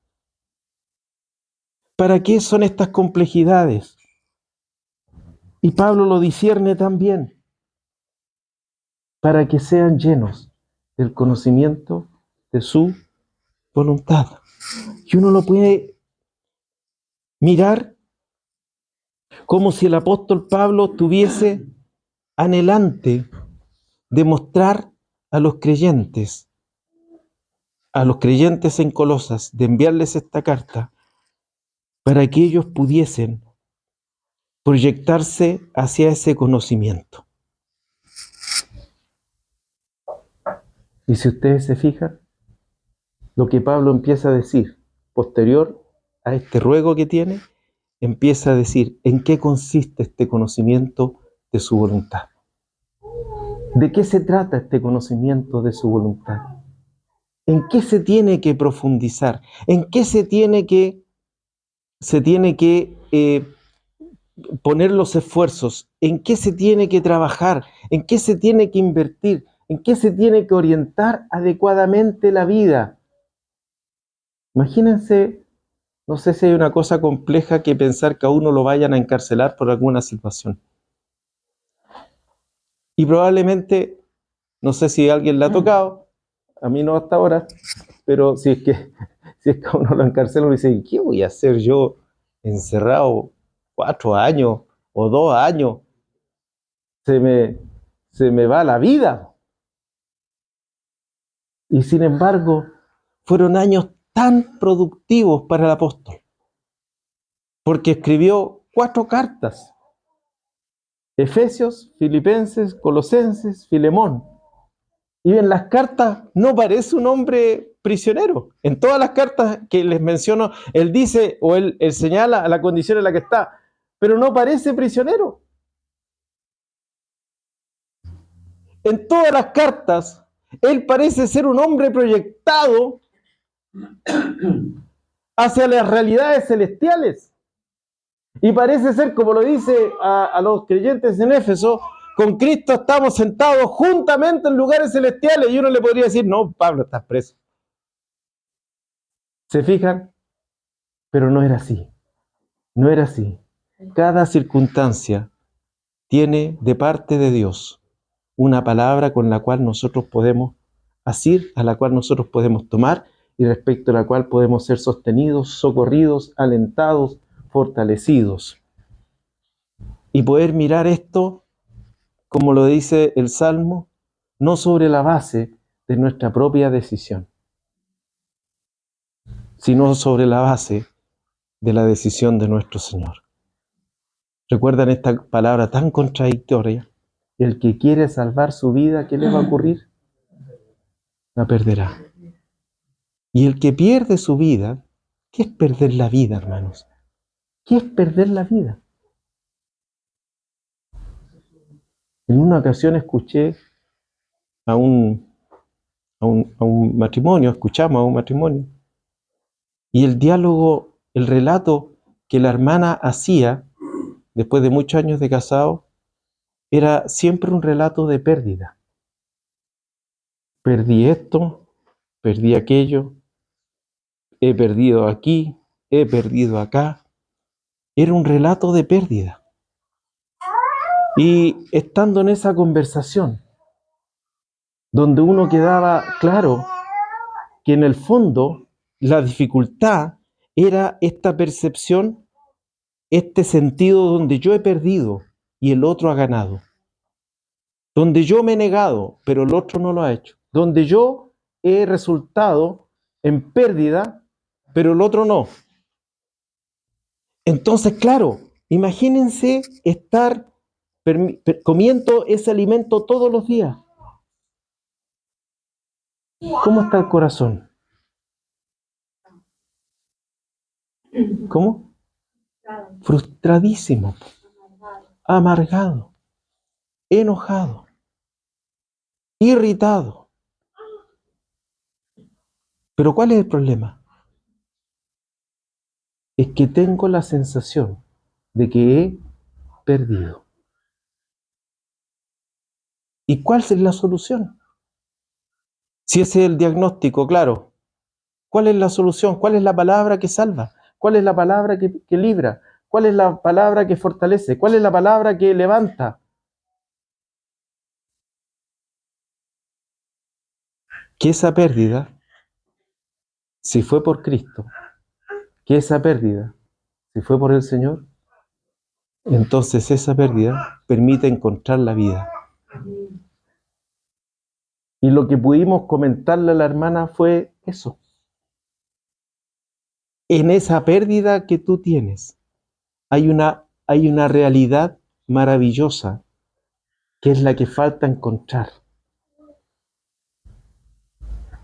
¿Para qué son estas complejidades? Y Pablo lo discierne también, para que sean llenos del conocimiento de su voluntad. Y uno lo puede mirar como si el apóstol Pablo tuviese anhelante de mostrar a los creyentes en Colosas, de enviarles esta carta para que ellos pudiesen proyectarse hacia ese conocimiento. Y si ustedes se fijan, lo que Pablo empieza a decir posterior a este ruego que tiene, empieza a decir en qué consiste este conocimiento de su voluntad. ¿De qué se trata este conocimiento de su voluntad? ¿En qué se tiene que profundizar? ¿En qué se tiene que poner los esfuerzos? ¿En qué se tiene que trabajar? ¿En qué se tiene que invertir? ¿En qué se tiene que orientar adecuadamente la vida? Imagínense, no sé si hay una cosa compleja que pensar que a uno lo vayan a encarcelar por alguna situación. Y probablemente, no sé si a alguien le ha tocado, a mí no hasta ahora, pero si es que a uno lo encarcela, uno dice, ¿qué voy a hacer yo encerrado 4 años o 2 años? Se me va la vida. Y sin embargo, fueron años tan productivos para el apóstol, porque escribió 4 cartas: Efesios, Filipenses, Colosenses, Filemón. Y en las cartas no parece un hombre prisionero. En todas las cartas que les menciono, él dice o él señala la condición en la que está, pero no parece prisionero. En todas las cartas, él parece ser un hombre proyectado hacia las realidades celestiales. Y parece ser, como lo dice a los creyentes en Éfeso, con Cristo estamos sentados juntamente en lugares celestiales. Y uno le podría decir, no, Pablo, estás preso. ¿Se fijan? Pero no era así. No era así. Cada circunstancia tiene de parte de Dios una palabra con la cual nosotros podemos asir, a la cual nosotros podemos tomar y respecto a la cual podemos ser sostenidos, socorridos, alentados, fortalecidos. Y poder mirar esto, como lo dice el Salmo, no sobre la base de nuestra propia decisión, sino sobre la base de la decisión de nuestro Señor. ¿Recuerdan esta palabra tan contradictoria? El que quiere salvar su vida, ¿qué le va a ocurrir? La perderá. Y el que pierde su vida, ¿qué es perder la vida, hermanos? ¿Qué es perder la vida? En una ocasión escuché a un matrimonio, escuchamos a un matrimonio, y el diálogo, el relato que la hermana hacía después de muchos años de casado, era siempre un relato de pérdida. Perdí esto, perdí aquello, he perdido aquí, he perdido acá. Era un relato de pérdida. Y estando en esa conversación, donde uno quedaba claro que en el fondo la dificultad era esta percepción, este sentido donde yo he perdido y el otro ha ganado. Donde yo me he negado, pero el otro no lo ha hecho. Donde yo he resultado en pérdida, pero el otro no. Entonces, claro, imagínense estar comiendo ese alimento todos los días. ¿Cómo está el corazón? ¿Cómo? Frustradísimo, amargado, enojado, irritado. Pero ¿cuál es el problema? Es que tengo la sensación de que he perdido. ¿Y cuál es la solución? Si ese es el diagnóstico, claro, ¿cuál es la solución? ¿Cuál es la palabra que salva? ¿Cuál es la palabra que libra? ¿Cuál es la palabra que fortalece? ¿Cuál es la palabra que levanta? Que esa pérdida, si fue por Cristo, que esa pérdida, si fue por el Señor, entonces esa pérdida permite encontrar la vida. Y lo que pudimos comentarle a la hermana fue eso. En esa pérdida que tú tienes, hay una realidad maravillosa que es la que falta encontrar.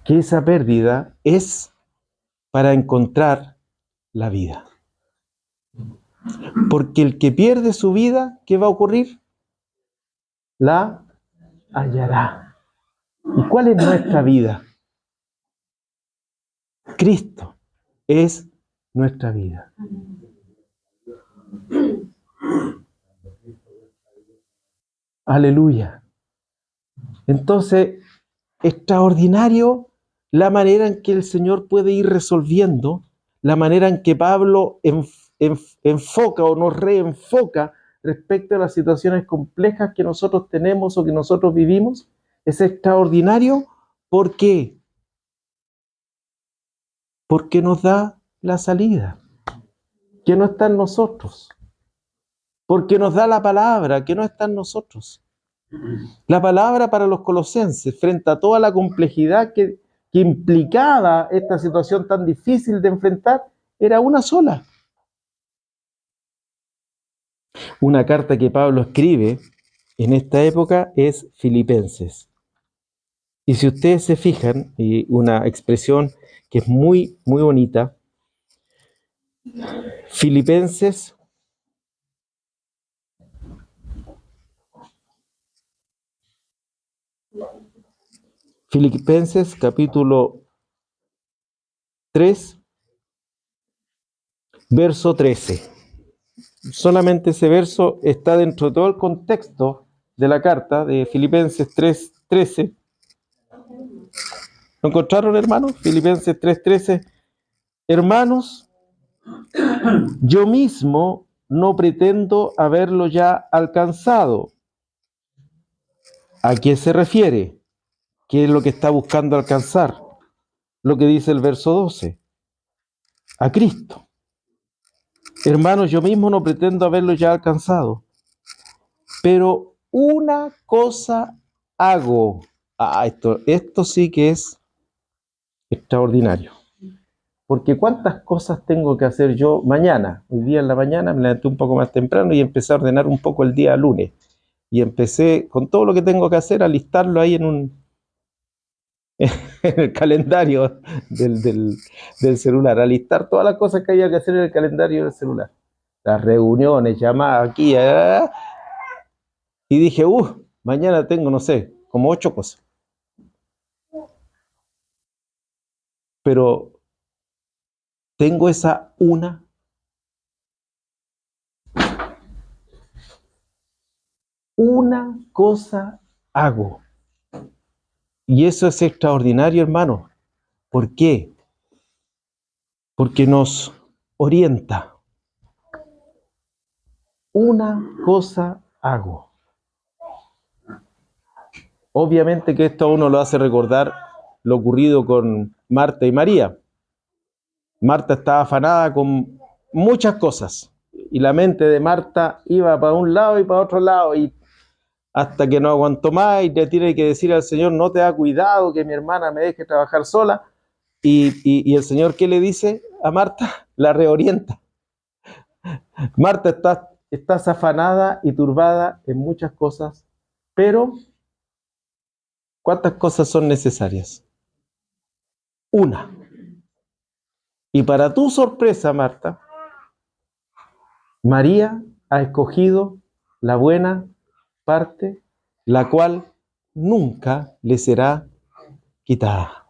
Que esa pérdida es para encontrar la vida. Porque el que pierde su vida, ¿qué va a ocurrir? La hallará. ¿Y cuál es nuestra vida? Cristo es nuestra vida. Aleluya. Entonces, extraordinario la manera en que el Señor puede ir resolviendo, la manera en que Pablo enfoca o nos reenfoca respecto a las situaciones complejas que nosotros tenemos o que nosotros vivimos. Es extraordinario. ¿Por qué? Porque nos da la salida, que no está en nosotros. Porque nos da la palabra, que no está en nosotros. La palabra para los colosenses, frente a toda la complejidad que implicaba esta situación tan difícil de enfrentar, era una sola. Una carta que Pablo escribe en esta época es Filipenses. Y si ustedes se fijan, y una expresión que es muy, muy bonita, Filipenses capítulo 3, verso 13. Solamente ese verso está dentro de todo el contexto de la carta de Filipenses 3:13. ¿Lo encontraron, hermanos? Filipenses 3:13. Hermanos, yo mismo no pretendo haberlo ya alcanzado. ¿A qué se refiere? ¿Qué es lo que está buscando alcanzar? Lo que dice el verso 12. A Cristo. Hermanos, yo mismo no pretendo haberlo ya alcanzado. Pero una cosa hago. Esto sí que es extraordinario. Porque ¿cuántas cosas tengo que hacer yo mañana? Hoy día en la mañana me levanté un poco más temprano y empecé a ordenar un poco el día lunes. Y empecé con todo lo que tengo que hacer a listarlo ahí en el calendario del celular, a listar todas las cosas que había que hacer en el calendario del celular. Las reuniones, llamadas aquí, allá. Y dije, mañana tengo, no sé, como 8 cosas. Pero tengo esa una cosa hago. Y eso es extraordinario, hermano. ¿Por qué? Porque nos orienta. Una cosa hago. Obviamente que esto a uno lo hace recordar lo ocurrido con Marta y María. Marta estaba afanada con muchas cosas y la mente de Marta iba para un lado y para otro lado y hasta que no aguantó más y le tiene que decir al Señor, no te da cuidado que mi hermana me deje trabajar sola. Y el Señor, ¿qué le dice a Marta? La reorienta. Marta, estás afanada y turbada en muchas cosas, pero ¿cuántas cosas son necesarias? Una. Y para tu sorpresa, Marta, María ha escogido la buena parte, la cual nunca le será quitada.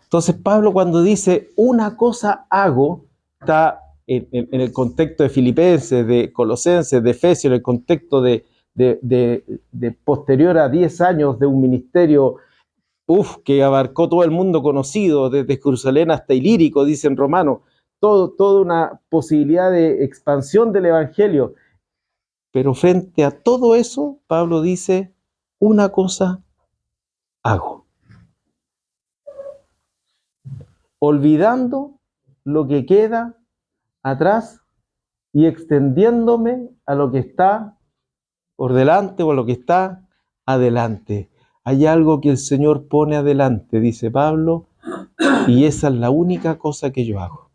Entonces Pablo cuando dice una cosa hago, está en el contexto de Filipenses, de Colosenses, de Efesios, en el contexto de posterior a 10 años de un ministerio que abarcó todo el mundo conocido, desde Jerusalén hasta Ilírico, dicen Romanos, toda una posibilidad de expansión del Evangelio. Pero frente a todo eso, Pablo dice, una cosa hago. Olvidando lo que queda atrás y extendiéndome a lo que está por delante o a lo que está adelante. Hay algo que el Señor pone adelante, dice Pablo, y esa es la única cosa que yo hago.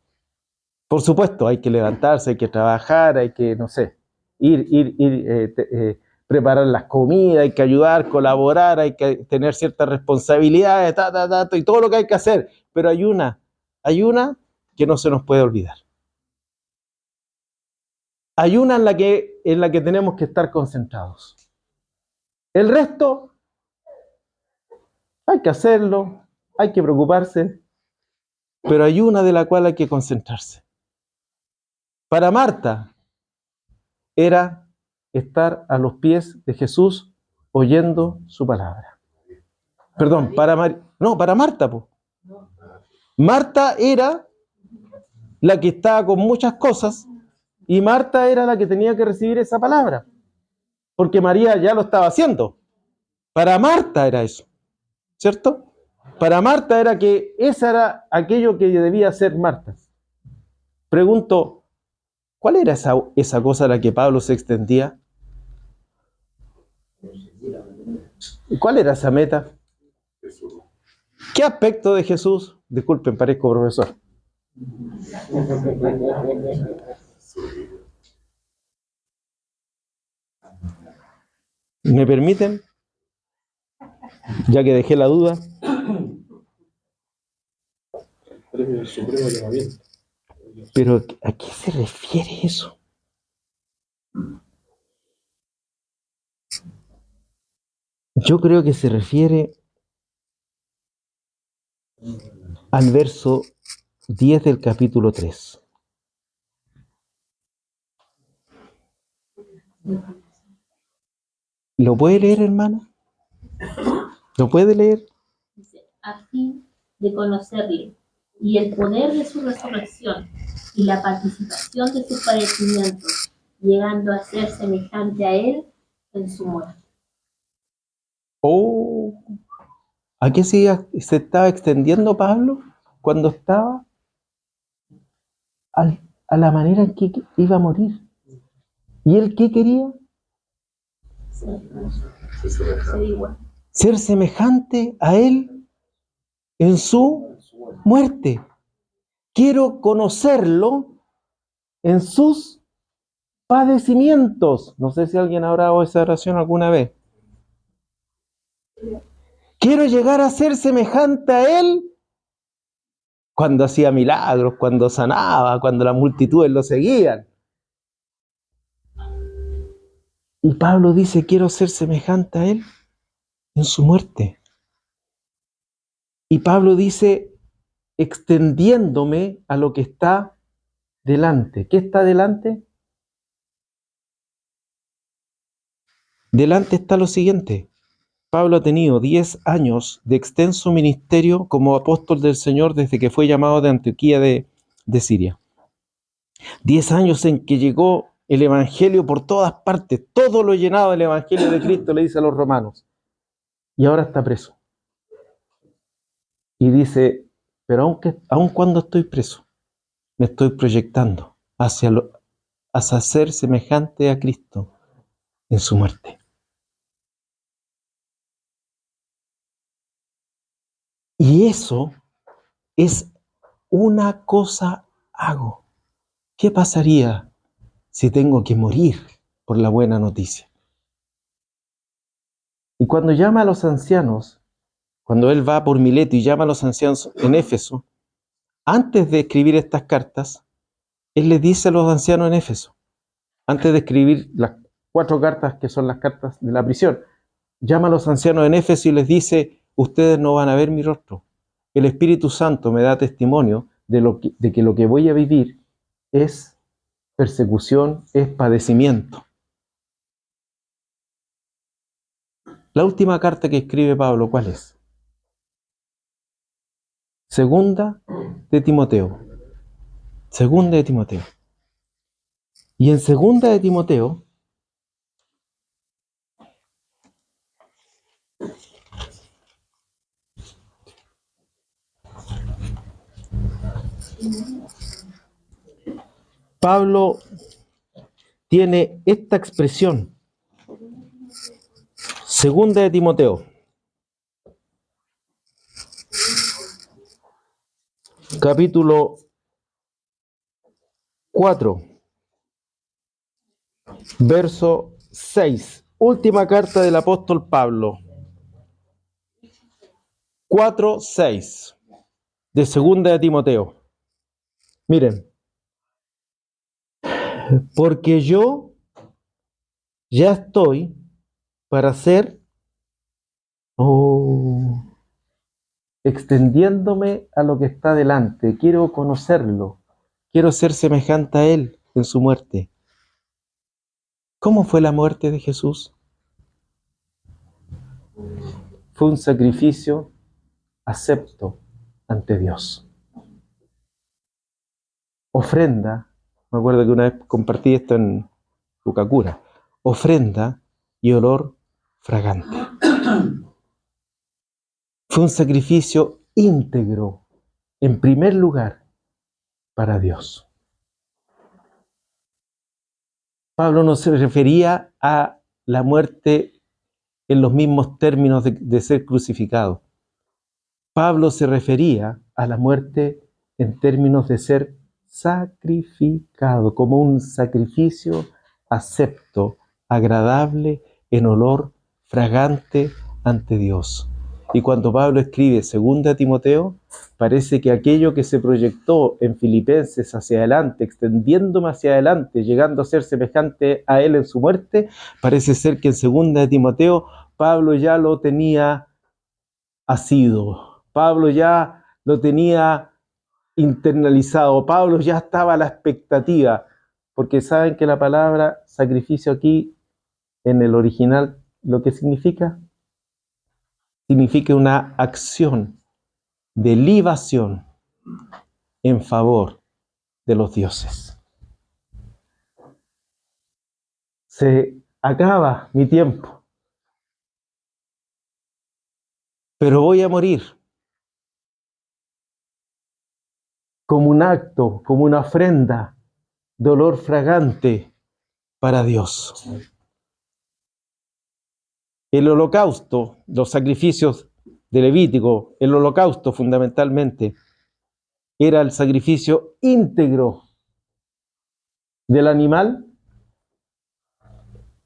Por supuesto, hay que levantarse, hay que trabajar, hay que, no sé, preparar las comidas, hay que ayudar, colaborar, hay que tener ciertas responsabilidades, y todo lo que hay que hacer. Pero hay una que no se nos puede olvidar. hay una en la que tenemos que estar concentrados. El resto, hay que hacerlo, hay que preocuparse, pero hay una de la cual hay que concentrarse. Para Marta era estar a los pies de Jesús oyendo su palabra. Perdón, para Marta, po. Marta era la que estaba con muchas cosas y Marta era la que tenía que recibir esa palabra, porque María ya lo estaba haciendo. Para Marta era eso, ¿cierto? Para Marta era que esa era aquello que debía hacer Marta. Pregunto, ¿cuál era esa cosa a la que Pablo se extendía? ¿Cuál era esa meta? ¿Qué aspecto de Jesús? Disculpen, parezco profesor. ¿Me permiten? Ya que dejé la duda. Pero ¿a qué se refiere eso? Yo creo que se refiere al verso 10 del capítulo 3. ¿Lo puede leer, hermana? ¿Lo puede leer? Dice, a fin de conocerle y el poder de su resurrección y la participación de sus padecimientos, llegando a ser semejante a él en su muerte. Oh, ¿a qué se estaba extendiendo Pablo cuando estaba a la manera en que iba a morir? ¿Y él qué quería? Ser igual. Ser semejante a él en su muerte. Quiero conocerlo en sus padecimientos. No sé si alguien habrá oído esa oración alguna vez. Quiero llegar a ser semejante a él cuando hacía milagros, cuando sanaba, cuando las multitudes lo seguían. Y Pablo dice, quiero ser semejante a él en su muerte. Y Pablo dice, extendiéndome a lo que está delante. ¿Qué está delante? Delante está lo siguiente. Pablo ha tenido 10 años de extenso ministerio como apóstol del Señor desde que fue llamado de Antioquía de Siria. 10 años en que llegó el Evangelio por todas partes, todo lo llenado del Evangelio de Cristo, le dice a los romanos. Y ahora está preso. Y dice, pero aun cuando estoy preso, me estoy proyectando hacia ser semejante a Cristo en su muerte. Y eso es una cosa hago. ¿Qué pasaría si tengo que morir por la buena noticia? Y cuando llama a los ancianos, cuando él va por Mileto y llama a los ancianos en Éfeso, antes de escribir estas cartas, él les dice a los ancianos en Éfeso, antes de escribir las 4 cartas que son las cartas de la prisión, llama a los ancianos en Éfeso y les dice, ustedes no van a ver mi rostro. El Espíritu Santo me da testimonio de que lo que voy a vivir es persecución, es padecimiento. La última carta que escribe Pablo, ¿cuál es? Segunda de Timoteo. Segunda de Timoteo. Y en segunda de Timoteo, Pablo tiene esta expresión. Segunda de Timoteo, capítulo 4, verso 6. Última carta del apóstol Pablo. 4:6 de segunda de Timoteo. Miren. Porque yo ya estoy para ser, extendiéndome a lo que está delante. Quiero conocerlo. Quiero ser semejante a Él en su muerte. ¿Cómo fue la muerte de Jesús? Fue un sacrificio acepto ante Dios. Ofrenda, me acuerdo que una vez compartí esto en Bucacura, ofrenda y olor fragante. Fue un sacrificio íntegro, en primer lugar, para Dios. Pablo no se refería a la muerte en los mismos términos de ser crucificado. Pablo se refería a la muerte en términos de ser sacrificado, como un sacrificio acepto, agradable, en olor fragante ante Dios. Y cuando Pablo escribe 2 Timoteo, parece que aquello que se proyectó en Filipenses hacia adelante, extendiéndome hacia adelante, llegando a ser semejante a él en su muerte, parece ser que en 2 Timoteo Pablo ya lo tenía asido. Pablo ya lo tenía internalizado. Pablo ya estaba a la expectativa, porque saben que la palabra sacrificio aquí, en el original, lo que significa una acción de libación en favor de los dioses. Se acaba mi tiempo, pero voy a morir como un acto, como una ofrenda de olor fragante para Dios. El holocausto, los sacrificios de Levítico, el holocausto fundamentalmente, era el sacrificio íntegro del animal.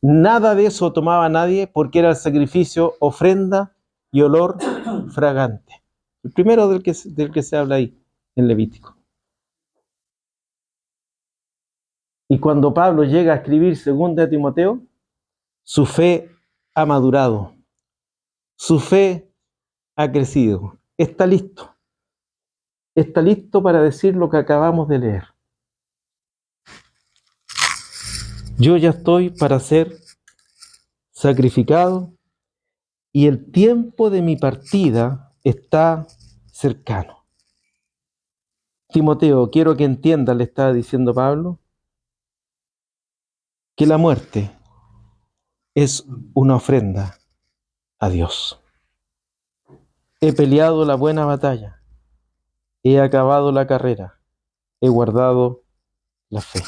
Nada de eso tomaba nadie porque era el sacrificio, ofrenda y olor fragante. El primero del que se habla ahí, en Levítico. Y cuando Pablo llega a escribir 2 Timoteo, su fe ha madurado, su fe ha crecido, está listo para decir lo que acabamos de leer. Yo ya estoy para ser sacrificado y el tiempo de mi partida está cercano. Timoteo, quiero que entiendas, le estaba diciendo Pablo, que la muerte es una ofrenda a Dios. He peleado la buena batalla, he acabado la carrera, he guardado la fe.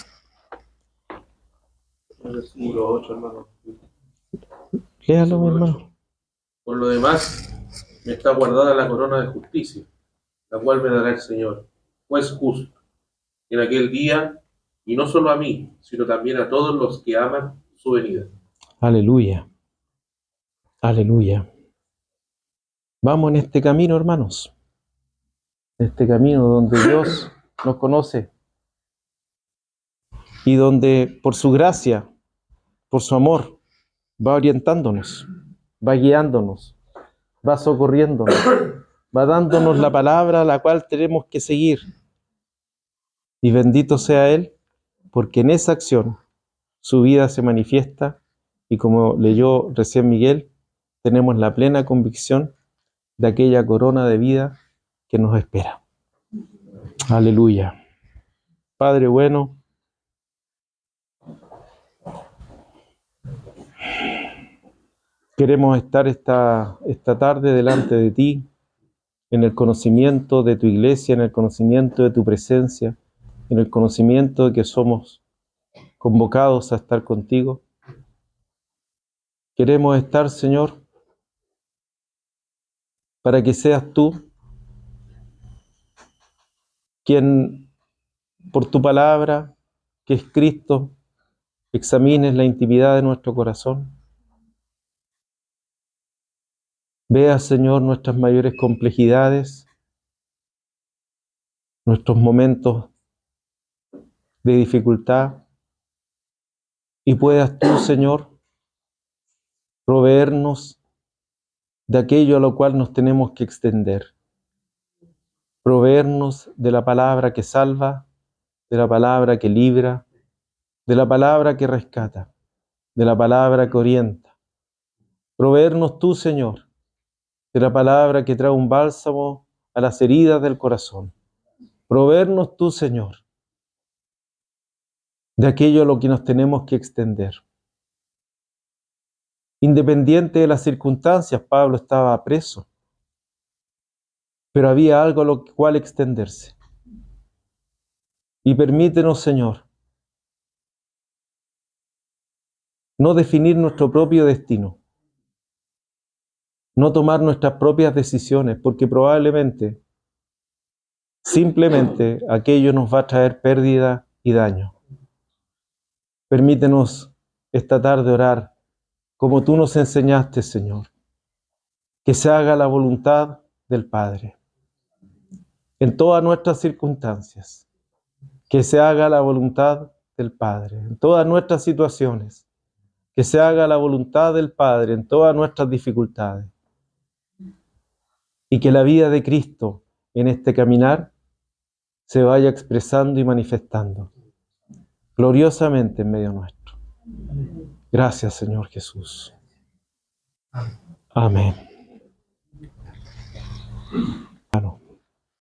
Versículo 8, hermano. Léalo, mi hermano. Por lo demás, me está guardada la corona de justicia, la cual me dará el Señor, juez justo, en aquel día, y no solo a mí, sino también a todos los que aman su venida. Aleluya. Aleluya. Vamos en este camino, hermanos. Este camino donde Dios nos conoce y donde por su gracia, por su amor, va orientándonos, va guiándonos, va socorriéndonos, va dándonos la palabra a la cual tenemos que seguir. Y bendito sea Él, porque en esa acción su vida se manifiesta y como leyó recién Miguel, tenemos la plena convicción de aquella corona de vida que nos espera. Aleluya. Padre bueno, queremos estar esta tarde delante de ti, en el conocimiento de tu iglesia, en el conocimiento de tu presencia, en el conocimiento de que somos convocados a estar contigo. Queremos estar, Señor, para que seas tú quien, por tu palabra, que es Cristo, examines la intimidad de nuestro corazón. Veas, Señor, nuestras mayores complejidades, nuestros momentos de dificultad, y puedas tú, Señor, proveernos de aquello a lo cual nos tenemos que extender. Proveernos de la palabra que salva, de la palabra que libra, de la palabra que rescata, de la palabra que orienta. Proveernos tú, Señor, de la palabra que trae un bálsamo a las heridas del corazón. Proveernos tú, Señor, de aquello a lo que nos tenemos que extender. Independiente de las circunstancias, Pablo estaba preso, pero había algo a lo cual extenderse. Y permítenos, Señor, no definir nuestro propio destino, no tomar nuestras propias decisiones, porque probablemente, simplemente, aquello nos va a traer pérdida y daño. Permítenos esta tarde orar como tú nos enseñaste, Señor, que se haga la voluntad del Padre en todas nuestras circunstancias, que se haga la voluntad del Padre en todas nuestras situaciones, que se haga la voluntad del Padre en todas nuestras dificultades, y que la vida de Cristo en este caminar se vaya expresando y manifestando gloriosamente en medio nuestro. Gracias, Señor Jesús. Amén.